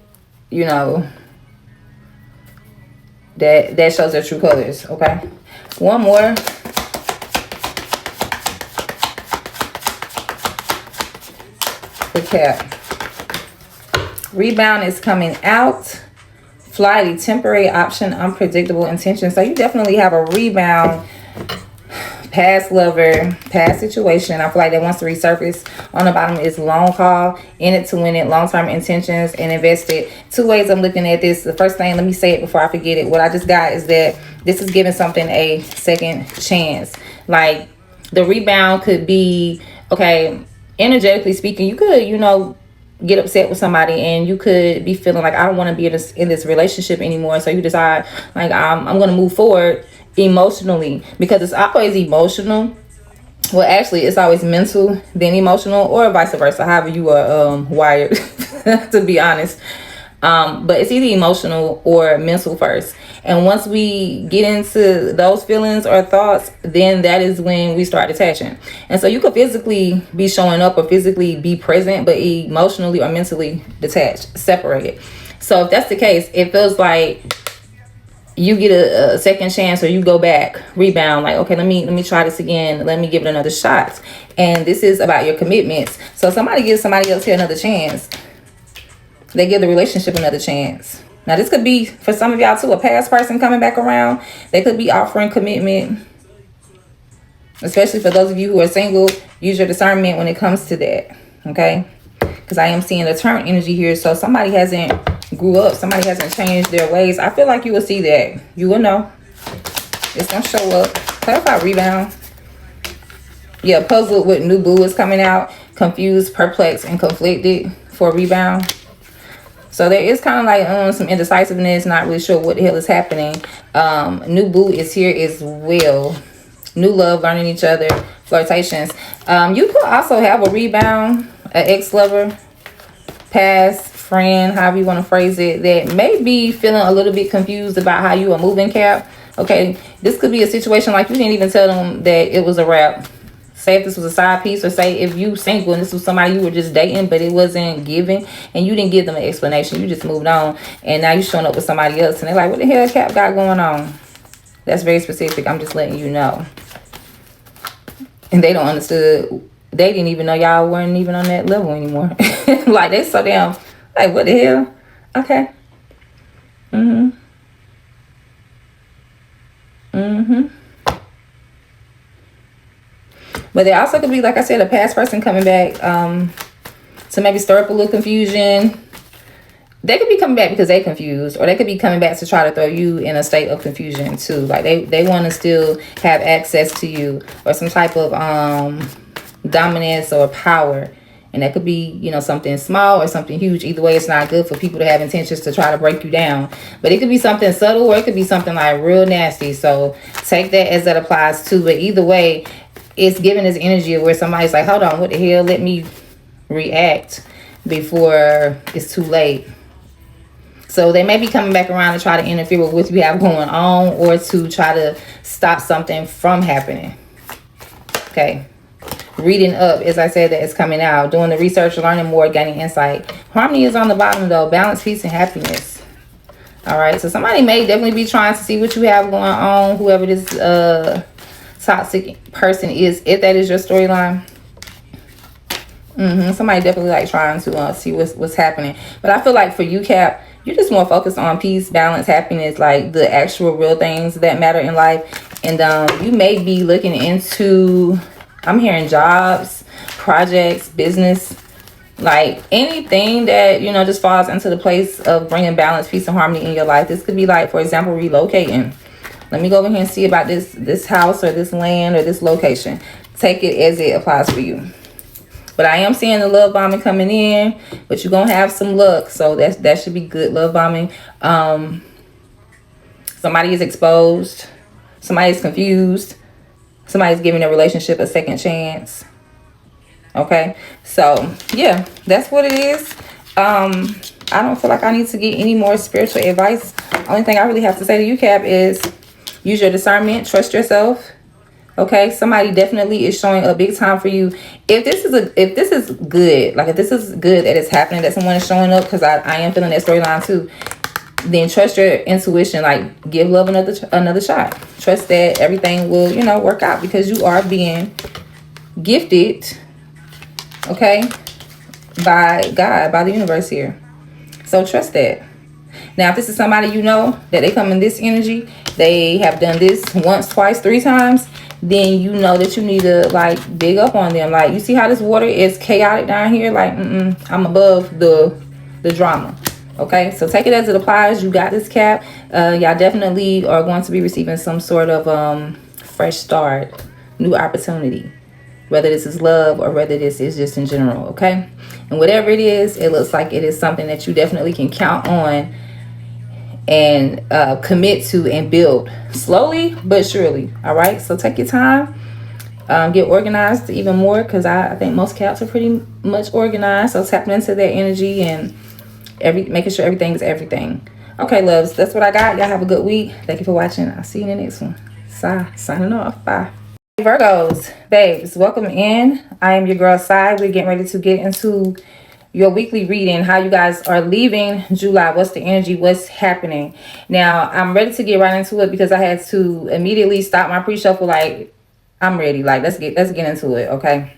you know, that shows their true colors. Okay, one more. The Cap. Rebound is coming out. Flighty, temporary option, unpredictable intention. So you definitely have a rebound. Past lover, past situation. I feel like that wants to resurface. On the bottom is long call, in it to win it, long-term intentions, and invested. Two ways I'm looking at this. The first thing, let me say it before I forget it. What I just got is that this is giving something a second chance. Like the rebound could be, okay, energetically speaking, you could, you know, get upset with somebody and you could be feeling like I don't want to be in this relationship anymore. So you decide like I'm going to move forward emotionally, because it's always emotional. Well, actually it's always mental then emotional, or vice versa, however you are wired to be honest. But it's either emotional or mental first. And once we get into those feelings or thoughts, then that is when we start attaching. And so you could physically be showing up or physically be present, but emotionally or mentally detached, separated. So if that's the case, it feels like you get a second chance, or you go back, rebound, like, okay, let me try this again. Let me give it another shot. And this is about your commitments. So somebody gives somebody else here another chance. They give the relationship another chance. Now, this could be, for some of y'all too, a past person coming back around. They could be offering commitment. Especially for those of you who are single, use your discernment when it comes to that. Okay? Because I am seeing a turn energy here. So somebody hasn't grew up. Somebody hasn't changed their ways. I feel like you will see that. You will know. It's going to show up. Clarify rebound. Yeah, puzzled with new boo is coming out. Confused, perplexed, and conflicted for rebound. So there is kind of like some indecisiveness, not really sure what the hell is happening. New boo is here as well. New love, learning each other, flirtations. You could also have a rebound, an ex-lover, past friend, however you want to phrase it, that may be feeling a little bit confused about how you are moving, Cap. Okay, this could be a situation like you didn't even tell them that it was a wrap. Say if this was a side piece, or say if you single and this was somebody you were just dating, but it wasn't given, and you didn't give them an explanation. You just moved on, and now you're showing up with somebody else, and they're like, what the hell Cap got going on? That's very specific. I'm just letting you know. And they don't understood. They didn't even know y'all weren't even on that level anymore. Like, they so damn, like, what the hell? Okay. But there also could be, like I said, a past person coming back to maybe stir up a little confusion. They could be coming back because they're confused, or they could be coming back to try to throw you in a state of confusion too. Like they want to still have access to you, or some type of dominance or power. And that could be, you know, something small or something huge. Either way, it's not good for people to have intentions to try to break you down. But it could be something subtle, or it could be something like real nasty. So take that as that applies too. But either way, it's giving this energy of where somebody's like, hold on, what the hell? Let me react before it's too late. So they may be coming back around to try to interfere with what you have going on, or to try to stop something from happening. Okay. Reading up, as I said, that it's coming out. Doing the research, learning more, gaining insight. Harmony is on the bottom though. Balance, peace, and happiness. All right. So somebody may definitely be trying to see what you have going on. Whoever this toxic person is, if that is your storyline. Somebody definitely like trying to see what's happening. But I feel like for you, Cap, you're just more focused on peace, balance, happiness, like the actual real things that matter in life. And you may be looking into, I'm hearing jobs, projects, business, like anything that, you know, just falls into the place of bringing balance, peace, and harmony in your life. This could be like, for example, relocating. Let me go over here and see about this house or this land or this location. Take it as it applies for you. But I am seeing the love bombing coming in, but you're gonna have some luck, so that should be good. Love bombing. Somebody is exposed, somebody's confused, somebody's giving a relationship a second chance. Okay, so yeah, that's what it is. I don't feel like I need to get any more spiritual advice. Only thing I really have to say to you, Cap, is use your discernment, trust yourself. Okay, somebody definitely is showing up big time for you. If this is good, like if this is good that it's happening, that someone is showing up, because I am feeling that storyline too, then trust your intuition. Like, give love another shot. Trust that everything will, you know, work out, because you are being gifted, okay, by God, by the universe here. So trust that. Now, if this is somebody you know, that they come in this energy, they have done this once, twice, 3 times, then you know that you need to, like, big up on them. Like, you see how this water is chaotic down here? Like, I'm above the drama. Okay, so take it as it applies. You got this, Cap. Y'all definitely are going to be receiving some sort of fresh start, new opportunity, whether this is love or whether this is just in general. Okay, and whatever it is, it looks like it is something that you definitely can count on and commit to and build slowly but surely. All right, so take your time, get organized even more, because I think most Caps are pretty much organized. So tapping into that energy and making sure everything is everything. Okay, loves, that's what I got. Y'all have a good week. Thank you for watching. I'll see you in the next one. Signing off. Bye. Virgos, babes, welcome in. I am your girl Sai. We're getting ready to get into your weekly reading, how you guys are leaving July. What's the energy? What's happening? Now, I'm ready to get right into it, because I had to immediately stop my pre-shuffle. Like, I'm ready. Like, let's get into it. Okay,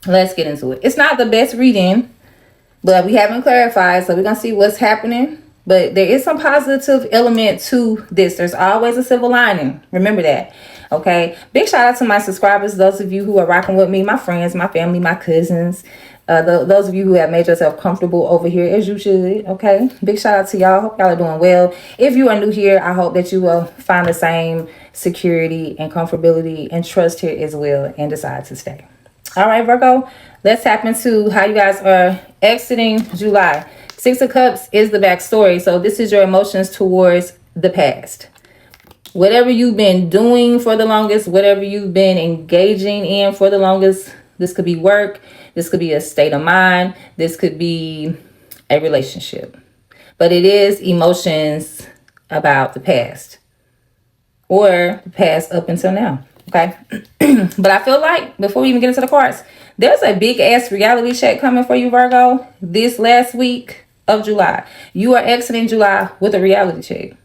let's get into it. It's not the best reading, but we haven't clarified, so we're gonna see what's happening. But there is some positive element to this. There's always a silver lining. Remember that. Okay, big shout out to my subscribers, those of you who are rocking with me, my friends, my family, my cousins, those of you who have made yourself comfortable over here, as you should. Okay, big shout out to y'all. Hope y'all are doing well. If you are new here, I hope that you will find the same security and comfortability and trust here as well, and decide to stay. All right, Virgo, let's tap into how you guys are exiting July. 6 of Cups is the backstory. So this is your emotions towards the past. Whatever you've been doing for the longest, whatever you've been engaging in for the longest, this could be work, this could be a state of mind, this could be a relationship. But it is emotions about the past, or the past up until now. Okay. But I feel like, before we even get into the cards, there's a big ass reality check coming for you, Virgo, this last week of July. You are exiting July with a reality check.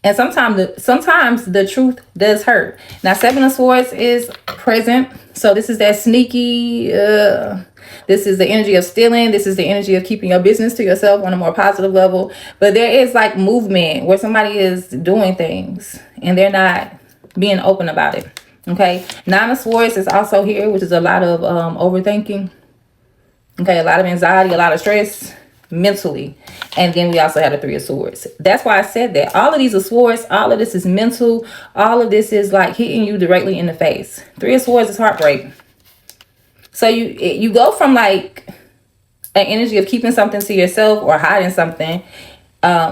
And sometimes the truth does hurt. Now, 7 of Swords is present. So this is that sneaky, this is the energy of stealing. This is the energy of keeping your business to yourself on a more positive level. But there is like movement where somebody is doing things and they're not being open about it. Okay. 9 of Swords is also here, which is a lot of overthinking. Okay. A lot of anxiety, a lot of stress mentally. And then we also had a 3 of Swords. That's why I said that. All of these are swords. All of this is mental. All of this is like hitting you directly in the face. 3 of Swords is heartbreak. So you go from like an energy of keeping something to yourself or hiding something,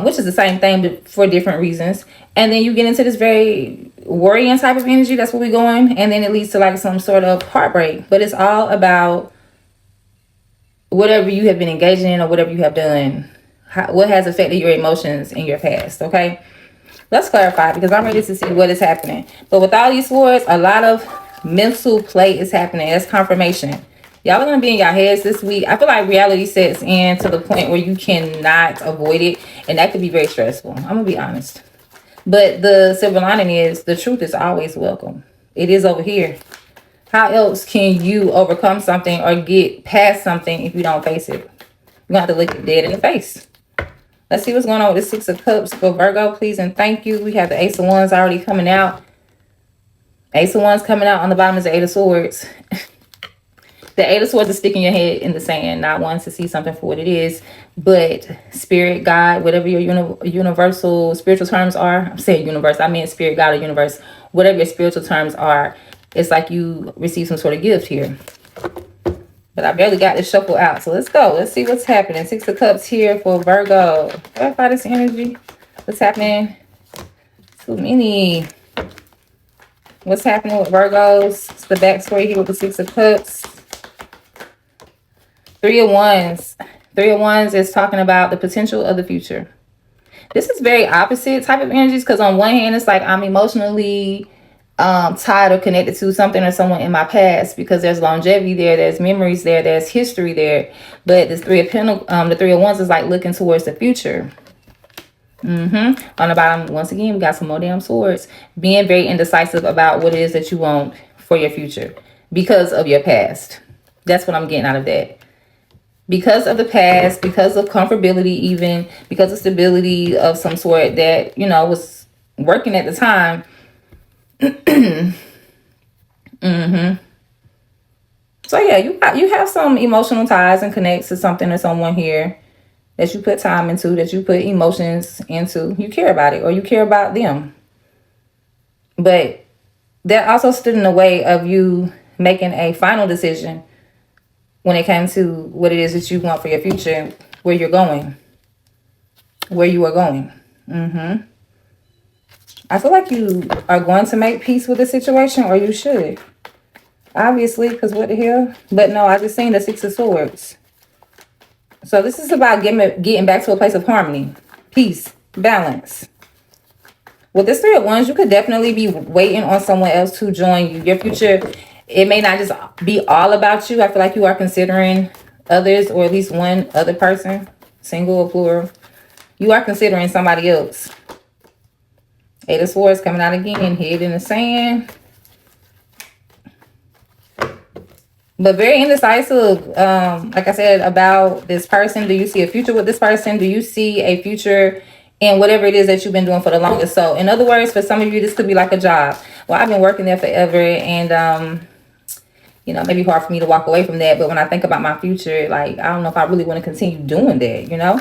which is the same thing but for different reasons. And then you get into this very worrying type of energy. That's where we're going. And then it leads to like some sort of heartbreak. But it's all about whatever you have been engaging in or whatever you have done. What has affected your emotions in your past. Okay, let's clarify, because I'm ready to see what is happening. But with all these swords, a lot of mental play is happening. That's confirmation. Y'all are going to be in your heads this week. I feel like reality sets in to the point where you cannot avoid it, and that could be very stressful. I'm gonna be honest. But the silver lining is the truth is always welcome. It is over here. How else can you overcome something or get past something if you don't face it? You're going to have to look it dead in the face. Let's see what's going on with the Six of Cups for Virgo, please and thank you. We have the Ace of Wands already coming out. Ace of Wands coming out on the bottom is the Eight of Swords. The Eight of Swords is sticking your head in the sand, not wanting to see something for what it is. But Spirit, God, whatever your universal spiritual terms are. I'm saying universe, I mean Spirit, God, or universe. Whatever your spiritual terms are, it's like you receive some sort of gift here. But I barely got this shuffle out. So let's go. Let's see what's happening. Six of Cups here for Virgo. Verify this energy. What's happening? Too many. What's happening with Virgos? It's the backstory here with the Six of Cups. Three of Wands. Three of Wands is talking about the potential of the future. This is very opposite type of energies because on one hand, it's like I'm emotionally tied or connected to something or someone in my past because there's longevity there, there's memories there, there's history there. But this Three of Pentacles, the Three of Wands is like looking towards the future. On the bottom, once again, we got some more damn swords. Being very indecisive about what it is that you want for your future because of your past. That's what I'm getting out of that. Because of the past, because of comfortability, even because of stability of some sort that, you know, was working at the time. So yeah, you have some emotional ties and connects to something or someone here that you put time into, that you put emotions into. You care about it or you care about them. But that also stood in the way of you making a final decision when it came to what it is that you want for your future, where you're going, where you are going. I feel like you are going to make peace with the situation, or you should. Obviously, because what the hell? But no, I just seen the Six of Swords. So this is about getting back to a place of harmony, peace, balance. With this Three of Wands, you could definitely be waiting on someone else to join you. Your future, it may not just be all about you. I feel like you are considering others, or at least one other person, single or plural. You are considering somebody else. Eight of Swords coming out again, head in the sand. But very indecisive, like I said, about this person. Do you see a future with this person? Do you see a future in whatever it is that you've been doing for the longest? So in other words, for some of you, this could be like a job. Well, I've been working there forever, and you know, maybe hard for me to walk away from that. But when I think about my future, like, I don't know if I really want to continue doing that, you know.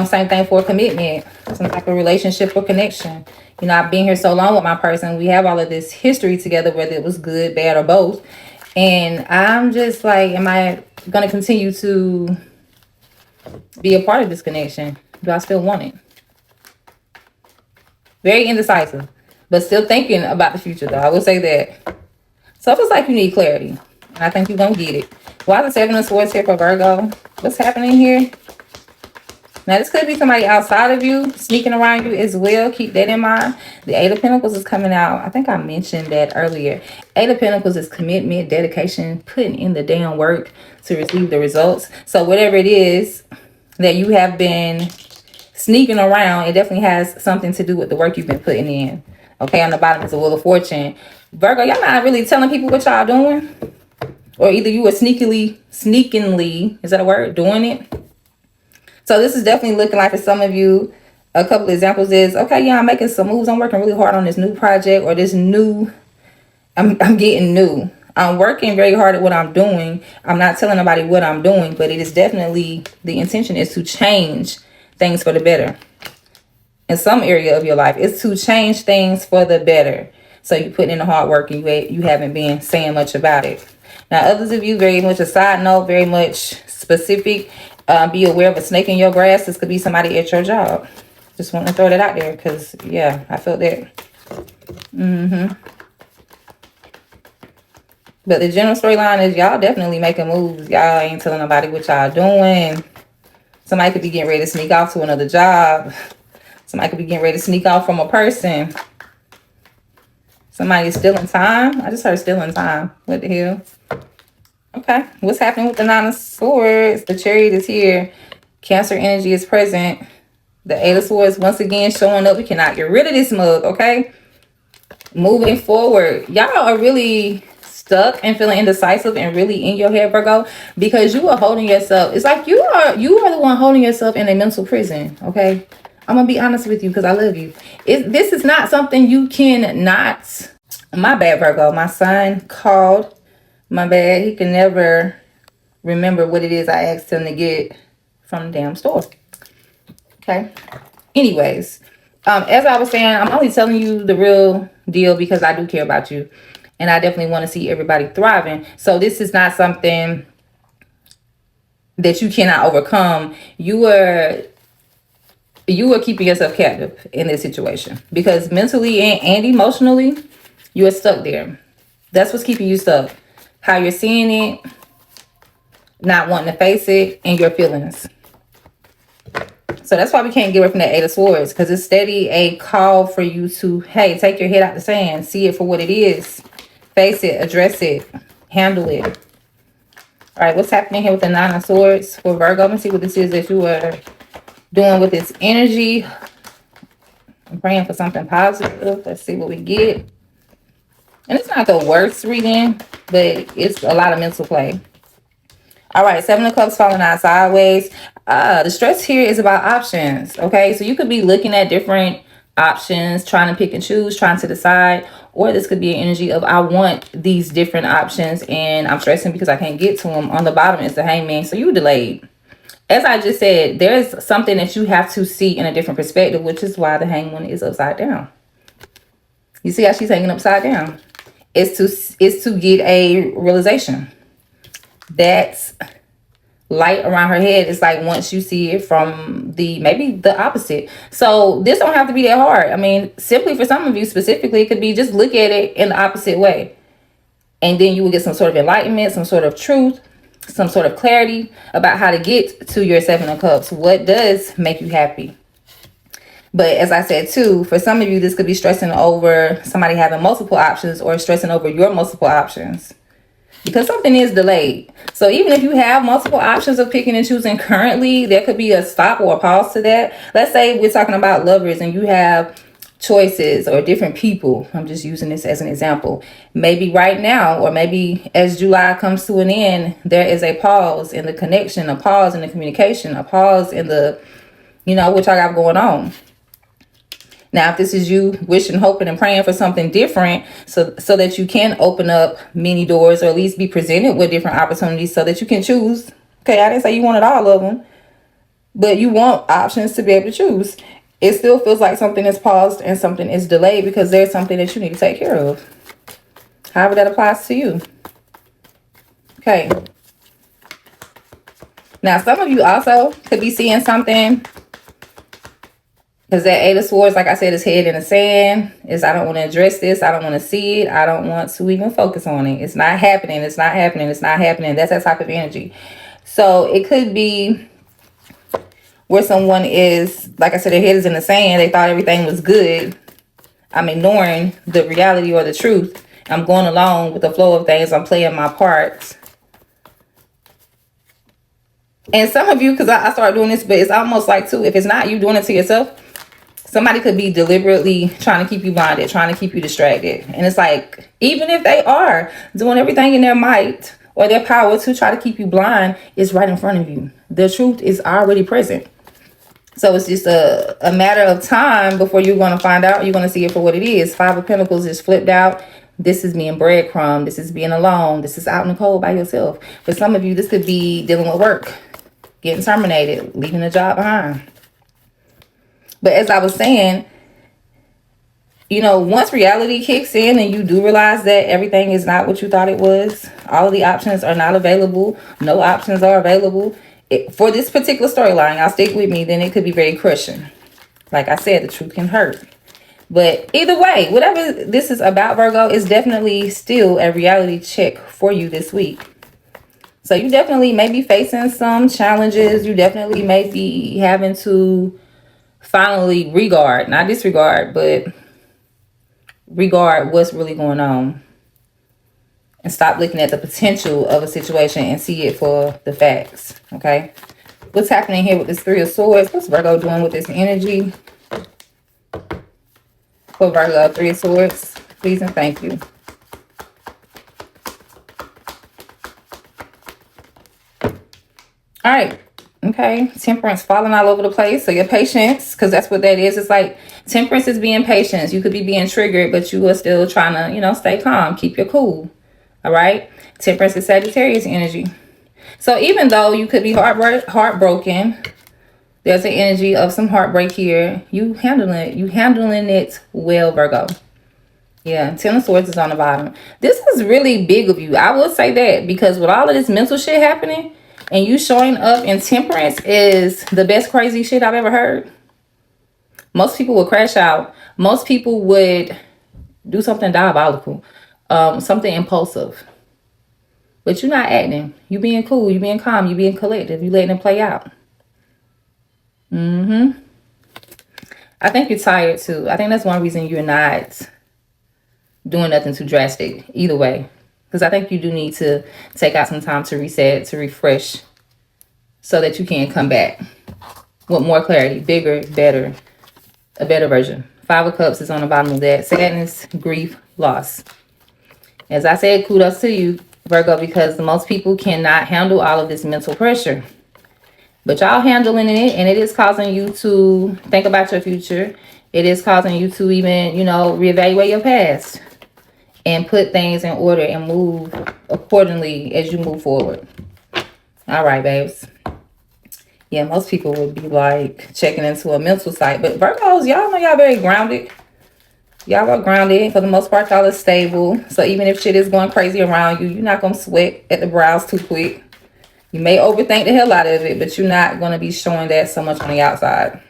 Same thing for a commitment, some type of relationship or connection. You know, I've been here so long with my person. We have all of this history together, whether it was good, bad, or both. And I'm just like, am I going to continue to be a part of this connection? Do I still want it? Very indecisive, but still thinking about the future, though. I will say that. So it feels like you need clarity. And I think you're going to get it. Why the Seven of Swords here for Virgo? What's happening here? Now, this could be somebody outside of you, sneaking around you as well. Keep that in mind. The Eight of Pentacles is coming out. I think I mentioned that earlier. Eight of Pentacles is commitment, dedication, putting in the damn work to receive the results. So whatever it is that you have been sneaking around, it definitely has something to do with the work you've been putting in. Okay, on the bottom is the Wheel of Fortune. Virgo, y'all not really telling people what y'all doing. Or either you are sneakingly, is that a word, doing it? So this is definitely looking like for some of you, a couple of examples is, okay, yeah, I'm making some moves. I'm working really hard on this new project or this new, I'm getting new. I'm working very hard at what I'm doing. I'm not telling nobody what I'm doing, but it is definitely, the intention is to change things for the better. In some area of your life, it's to change things for the better. So you put in the hard work and you haven't been saying much about it. Now, others of you, very much a side note, very much specific. Be aware of a snake in your grass. This could be somebody at your job. Just want to throw that out there because, yeah, I felt that. But the general storyline is y'all definitely making moves. Y'all ain't telling nobody what y'all doing. Somebody could be getting ready to sneak off to another job. Somebody could be getting ready to sneak off from a person. Somebody is stealing time. I just heard stealing time. What the hell? Okay, what's happening with the Nine of Swords? The Chariot is here. Cancer energy is present. The Eight of Swords once again showing up. We cannot get rid of this mug, okay? Moving forward. Y'all are really stuck and feeling indecisive and really in your head, Virgo, because you are holding yourself. It's like you are the one holding yourself in a mental prison. Okay, I'm gonna be honest with you because I love you. This is not something you can not. My bad, Virgo. My son called. My bad. He can never remember what it is I asked him to get from the damn store. Okay. Anyways, as I was saying, I'm only telling you the real deal because I do care about you. And I definitely want to see everybody thriving. So this is not something that you cannot overcome. You are keeping yourself captive in this situation. Because mentally and emotionally, you are stuck there. That's what's keeping you stuck. How you're seeing it, not wanting to face it, and your feelings. So that's why we can't get away from that Eight of Swords, because it's steady a call for you to, hey, take your head out the sand, see it for what it is, face it, address it, handle it. All right, what's happening here with the Nine of Swords for Virgo? Let me see what this is that you are doing with this energy. I'm praying for something positive. Let's see what we get. And it's not the worst reading, but it's a lot of mental play. All right, Seven of Cups falling out sideways. The stress here is about options, okay? So you could be looking at different options, trying to pick and choose, trying to decide. Or this could be an energy of, I want these different options and I'm stressing because I can't get to them. On the bottom is the Hangman, so you delayed. As I just said, there's something that you have to see in a different perspective, which is why the Hangman is upside down. You see how she's hanging upside down? It's to get a realization. That's light around her head. It's like once you see it from maybe the opposite. So this don't have to be that hard. I mean, simply for some of you specifically, it could be just look at it in the opposite way. And then you will get some sort of enlightenment, some sort of truth, some sort of clarity about how to get to your Seven of Cups. What does make you happy? But as I said too, for some of you, this could be stressing over somebody having multiple options or stressing over your multiple options. Because something is delayed. So even if you have multiple options of picking and choosing currently, there could be a stop or a pause to that. Let's say we're talking about lovers and you have choices or different people. I'm just using this as an example. Maybe right now, or maybe as July comes to an end, there is a pause in the connection, a pause in the communication, a pause in the, what y'all got going on. Now, if this is you wishing, hoping, and praying for something different so that you can open up many doors or at least be presented with different opportunities so that you can choose. Okay, I didn't say you wanted all of them, but you want options to be able to choose. It still feels like something is paused and something is delayed because there's something that you need to take care of. However that applies to you. Okay. Now, some of you also could be seeing something. Because that Eight of Swords, like I said, is head in the sand. I don't want to address this. I don't want to see it. I don't want to even focus on it. It's not happening. It's not happening. It's not happening. That's that type of energy. So it could be where someone is, like I said, their head is in the sand. They thought everything was good. I'm ignoring the reality or the truth. I'm going along with the flow of things. I'm playing my part. And some of you, because I started doing this, but it's almost like, too, if it's not you doing it to yourself, somebody could be deliberately trying to keep you blinded, trying to keep you distracted. And it's like, even if they are doing everything in their might or their power to try to keep you blind, it's right in front of you. The truth is already present. So it's just a matter of time before you're going to find out. You're going to see it for what it is. Five of Pentacles is flipped out. This is being breadcrumb. This is being alone. This is out in the cold by yourself. For some of you, this could be dealing with work, getting terminated, leaving a job behind. But as I was saying, once reality kicks in and you do realize that everything is not what you thought it was, all of the options are not available, no options are available. For this particular storyline, I'll stick with me, then it could be very crushing. Like I said, the truth can hurt. But either way, whatever this is about, Virgo, is definitely still a reality check for you this week. So you definitely may be facing some challenges. You definitely may be having to finally not disregard, but regard what's really going on. And stop looking at the potential of a situation and see it for the facts. Okay. What's happening here with this Three of Swords? What's Virgo doing with this energy? For Virgo, Three of Swords, please and thank you. All right. Okay. Temperance falling all over the place. So your patience, because that's what that is. It's like temperance is being patient. You could be being triggered, but you are still trying to, stay calm. Keep your cool. All right. Temperance is Sagittarius energy. So even though you could be heartbroken, there's an energy of some heartbreak here. You handling it well, Virgo. Yeah, Ten of Swords is on the bottom. This is really big of you. I will say that, because with all of this mental shit happening and you showing up in temperance is the best crazy shit I've ever heard. Most people would crash out. Most people would do something diabolical, something impulsive. But you're not acting. You being cool. You being calm. You being collective. You letting it play out. I think you're tired too. I think that's one reason you're not doing nothing too drastic either way. Because I think you do need to take out some time to reset, to refresh, so that you can come back with more clarity, bigger, better, a better version. Five of Cups is on the bottom of that. Sadness, grief, loss. As I said, kudos to you, Virgo, because most people cannot handle all of this mental pressure. But y'all handling it, and it is causing you to think about your future. It is causing you to even, reevaluate your past and put things in order and move accordingly as you move forward. All right, babes. Yeah, most people would be like checking into a mental site. But Virgos, y'all know y'all very grounded. Y'all are grounded. For the most part, y'all are stable. So even if shit is going crazy around you, you're not going to sweat at the brows too quick. You may overthink the hell out of it, but you're not going to be showing that so much on the outside.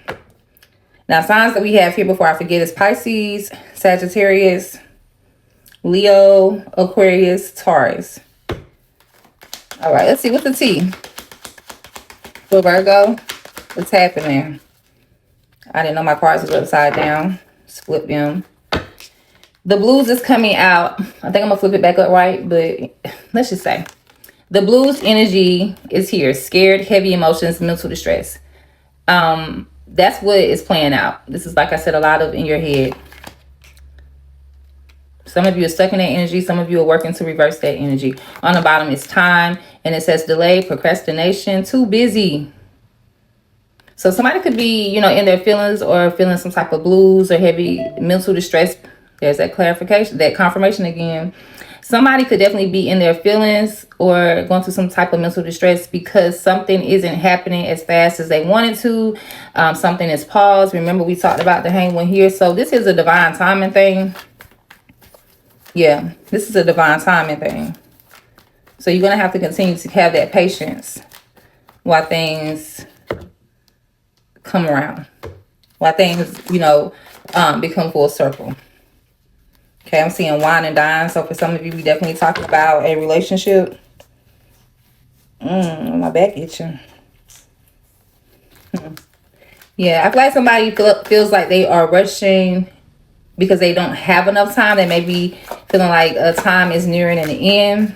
Now, signs that we have here before I forget is Pisces, Sagittarius, Leo, Aquarius, Taurus. All right, let's see. What's the T? For Virgo, what's happening? I didn't know my cards was upside down. Just flip them. The blues is coming out. I think I'm going to flip it back up right, but let's just say. The blues energy is here. Scared, heavy emotions, mental distress. That's what is playing out. This is, like I said, a lot of in your head. Some of you are stuck in that energy. Some of you are working to reverse that energy. On the bottom is time. And it says delay, procrastination, too busy. So somebody could be, in their feelings or feeling some type of blues or heavy mental distress. There's that clarification, that confirmation again. Somebody could definitely be in their feelings or going through some type of mental distress because something isn't happening as fast as they wanted to. Something is paused. Remember, we talked about the hanged one here. So this is a divine timing thing. Yeah, this is a divine timing thing. So you're going to have to continue to have that patience while things come around. While things, become full circle. Okay, I'm seeing wine and dine. So for some of you, we definitely talking about a relationship. My back itching. Yeah, I feel like somebody feels like they are rushing because they don't have enough time. They may be feeling like time is nearing an end.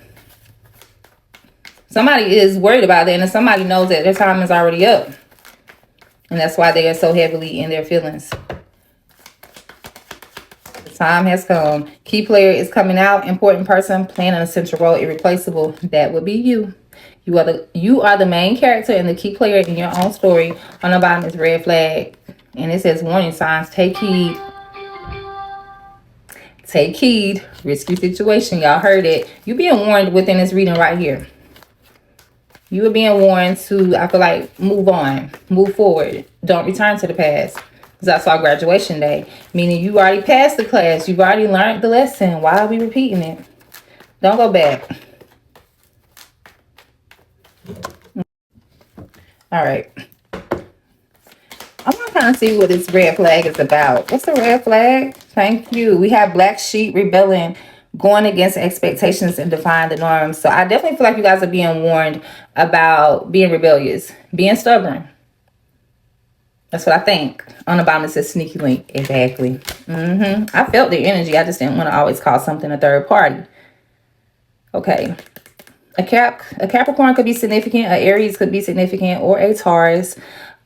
Somebody is worried about that, and somebody knows that their time is already up. And that's why they are so heavily in their feelings. The time has come. Key player is coming out. Important person playing an essential role. Irreplaceable. That would be you. You are the main character and the key player in your own story. On the bottom is red flag. And it says warning signs. Take heed. Take heed. Risky situation. Y'all heard it. You being warned within this reading right here. You are being warned to, I feel like, move on. Move forward. Don't return to the past. Because I saw graduation day. Meaning you already passed the class. You've already learned the lesson. Why are we repeating it? Don't go back. All right. I'm going to kind of see what this red flag is about. What's the red flag? Thank you. We have black sheep rebelling, going against expectations and defying the norms. So I definitely feel like you guys are being warned about being rebellious, being stubborn. That's what I think. On the bottom it says sneaky link. Exactly. I felt the energy. I just didn't want to always call something a third party. Okay. A Capricorn could be significant. A Aries could be significant, or a Taurus.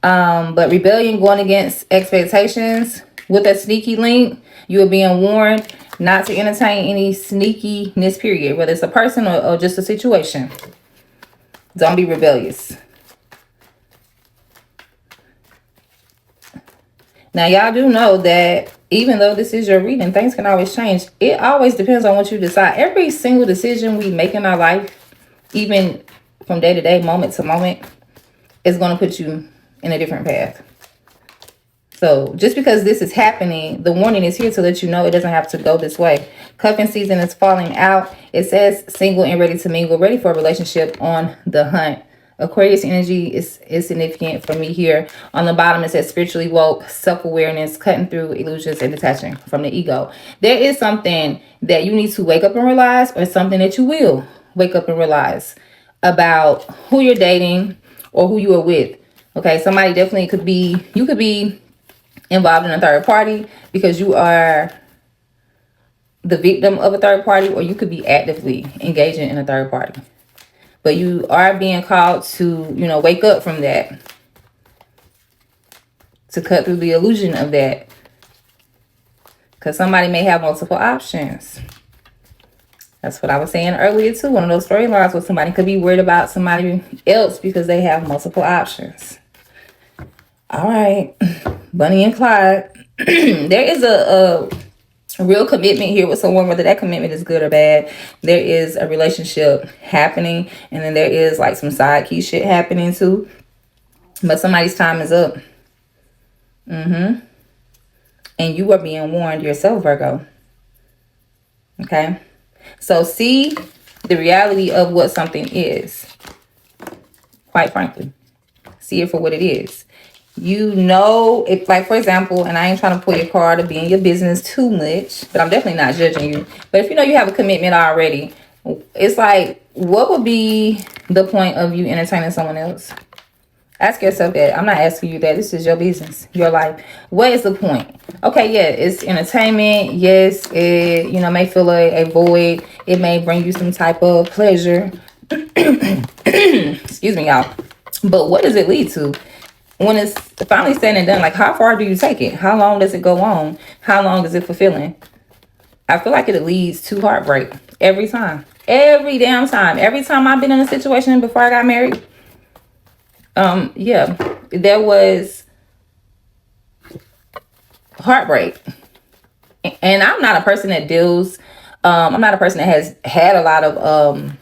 But rebellion, going against expectations with a sneaky link, you are being warned not to entertain any sneakiness, period. Whether it's a person or just a situation. Don't be rebellious. Now, y'all do know that even though this is your reading, things can always change. It always depends on what you decide. Every single decision we make in our life, even from day to day, moment to moment, is going to put you in a different path. So just because this is happening, the warning is here to let you know it doesn't have to go this way. Cuffing season is falling out. It says single and ready to mingle, ready for a relationship, on the hunt. Aquarius energy is significant for me here. On the bottom, it says spiritually woke, self-awareness, cutting through illusions and detaching from the ego. There is something that you need to wake up and realize, or something that you will wake up and realize about who you're dating or who you are with. Okay, somebody definitely could be, you could be involved in a third party because you are the victim of a third party, or you could be actively engaging in a third party. But you are being called to, you know, wake up from that, to cut through the illusion of that, because somebody may have multiple options. That's what I was saying earlier too. One of those storylines where somebody could be worried about somebody else because they have multiple options. All right, Bunny and Clyde. There is a real commitment here with someone, whether that commitment is good or bad. There is a relationship happening, and then there is like some side key shit happening too. But somebody's time is up. And you are being warned yourself, Virgo. Okay? So see the reality of what something is. Quite frankly. See it for what it is. You know, if, like, for example, and I ain't trying to pull your card or be in your business too much, but I'm definitely not judging you. But if you know you have a commitment already, it's like, what would be the point of you entertaining someone else? Ask yourself that. I'm not asking you that. This is your business, your life. What is the point? Okay, yeah, it's entertainment. Yes, it, you know, may fill a void. It may bring you some type of pleasure. Excuse me, y'all. But what does it lead to? When it's finally said and done, like, how far do you take it? How long does it go on? How long is it fulfilling? I feel like it leads to heartbreak every time. Every damn time. Every time I've been in a situation before I got married, yeah, there was heartbreak. And I'm not a person that deals, I'm not a person that has had a lot of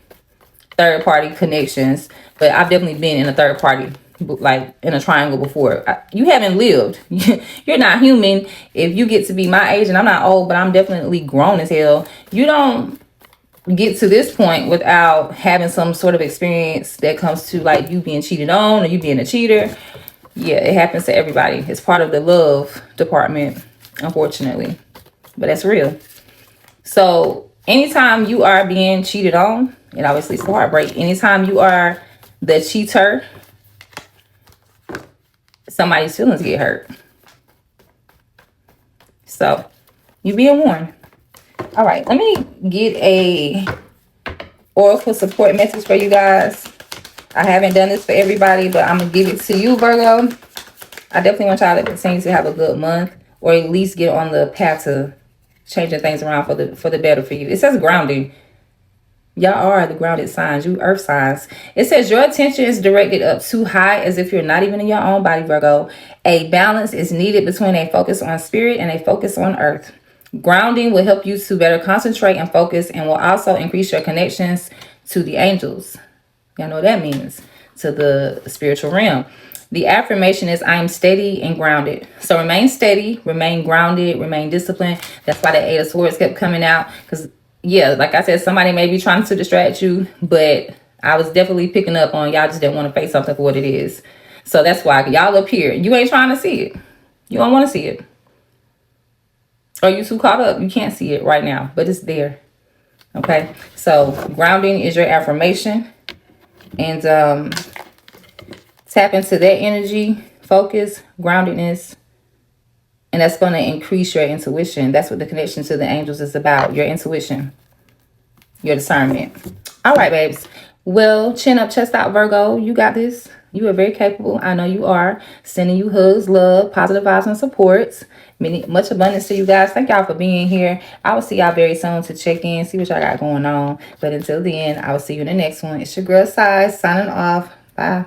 third party connections, but I've definitely been in a third party, like in a triangle before. You haven't lived. You're not human. If you get to be my age, and I'm not old, but I'm definitely grown as hell, you don't get to this point without having some sort of experience that comes to, like, you being cheated on or you being a cheater. Yeah, it happens to everybody. It's part of the love department, unfortunately, but that's real. So anytime you are being cheated on, it obviously leads to heartbreak. Anytime you are the cheater, somebody's feelings get hurt. So you're being warned. All right, let me get a oracle support message for you guys. I haven't done this for everybody, but I'm gonna give it to you, Virgo. I definitely want y'all to continue to have a good month, or at least get on the path to changing things around for the better for you. It says grounding. Y'all are the grounded signs, you earth signs. It says your attention is directed up too high, as if you're not even in your own body, Virgo. A balance is needed between a focus on spirit and a focus on earth. Grounding will help you to better concentrate and focus, and will also increase your connections to the angels. Y'all know what that means, to the spiritual realm. The affirmation is, I am steady and grounded. So remain steady, remain grounded, remain disciplined. That's why the Eight of Swords kept coming out. Because, yeah, like I said, somebody may be trying to distract you, but I was definitely picking up on y'all just didn't want to face something for what it is. So that's why y'all up here, you ain't trying to see it. You don't want to see it. Or you too caught up. You can't see it right now, but it's there. Okay. So grounding is your affirmation. And tap into that energy, focus, groundedness. And that's going to increase your intuition. That's what the connection to the angels is about. Your intuition. Your discernment. All right, babes. Well, chin up, chest out, Virgo. You got this. You are very capable. I know you are. Sending you hugs, love, positive vibes, and supports. Much abundance to you guys. Thank y'all for being here. I will see y'all very soon to check in, see what y'all got going on. But until then, I will see you in the next one. It's your girl, Sai, signing off. Bye.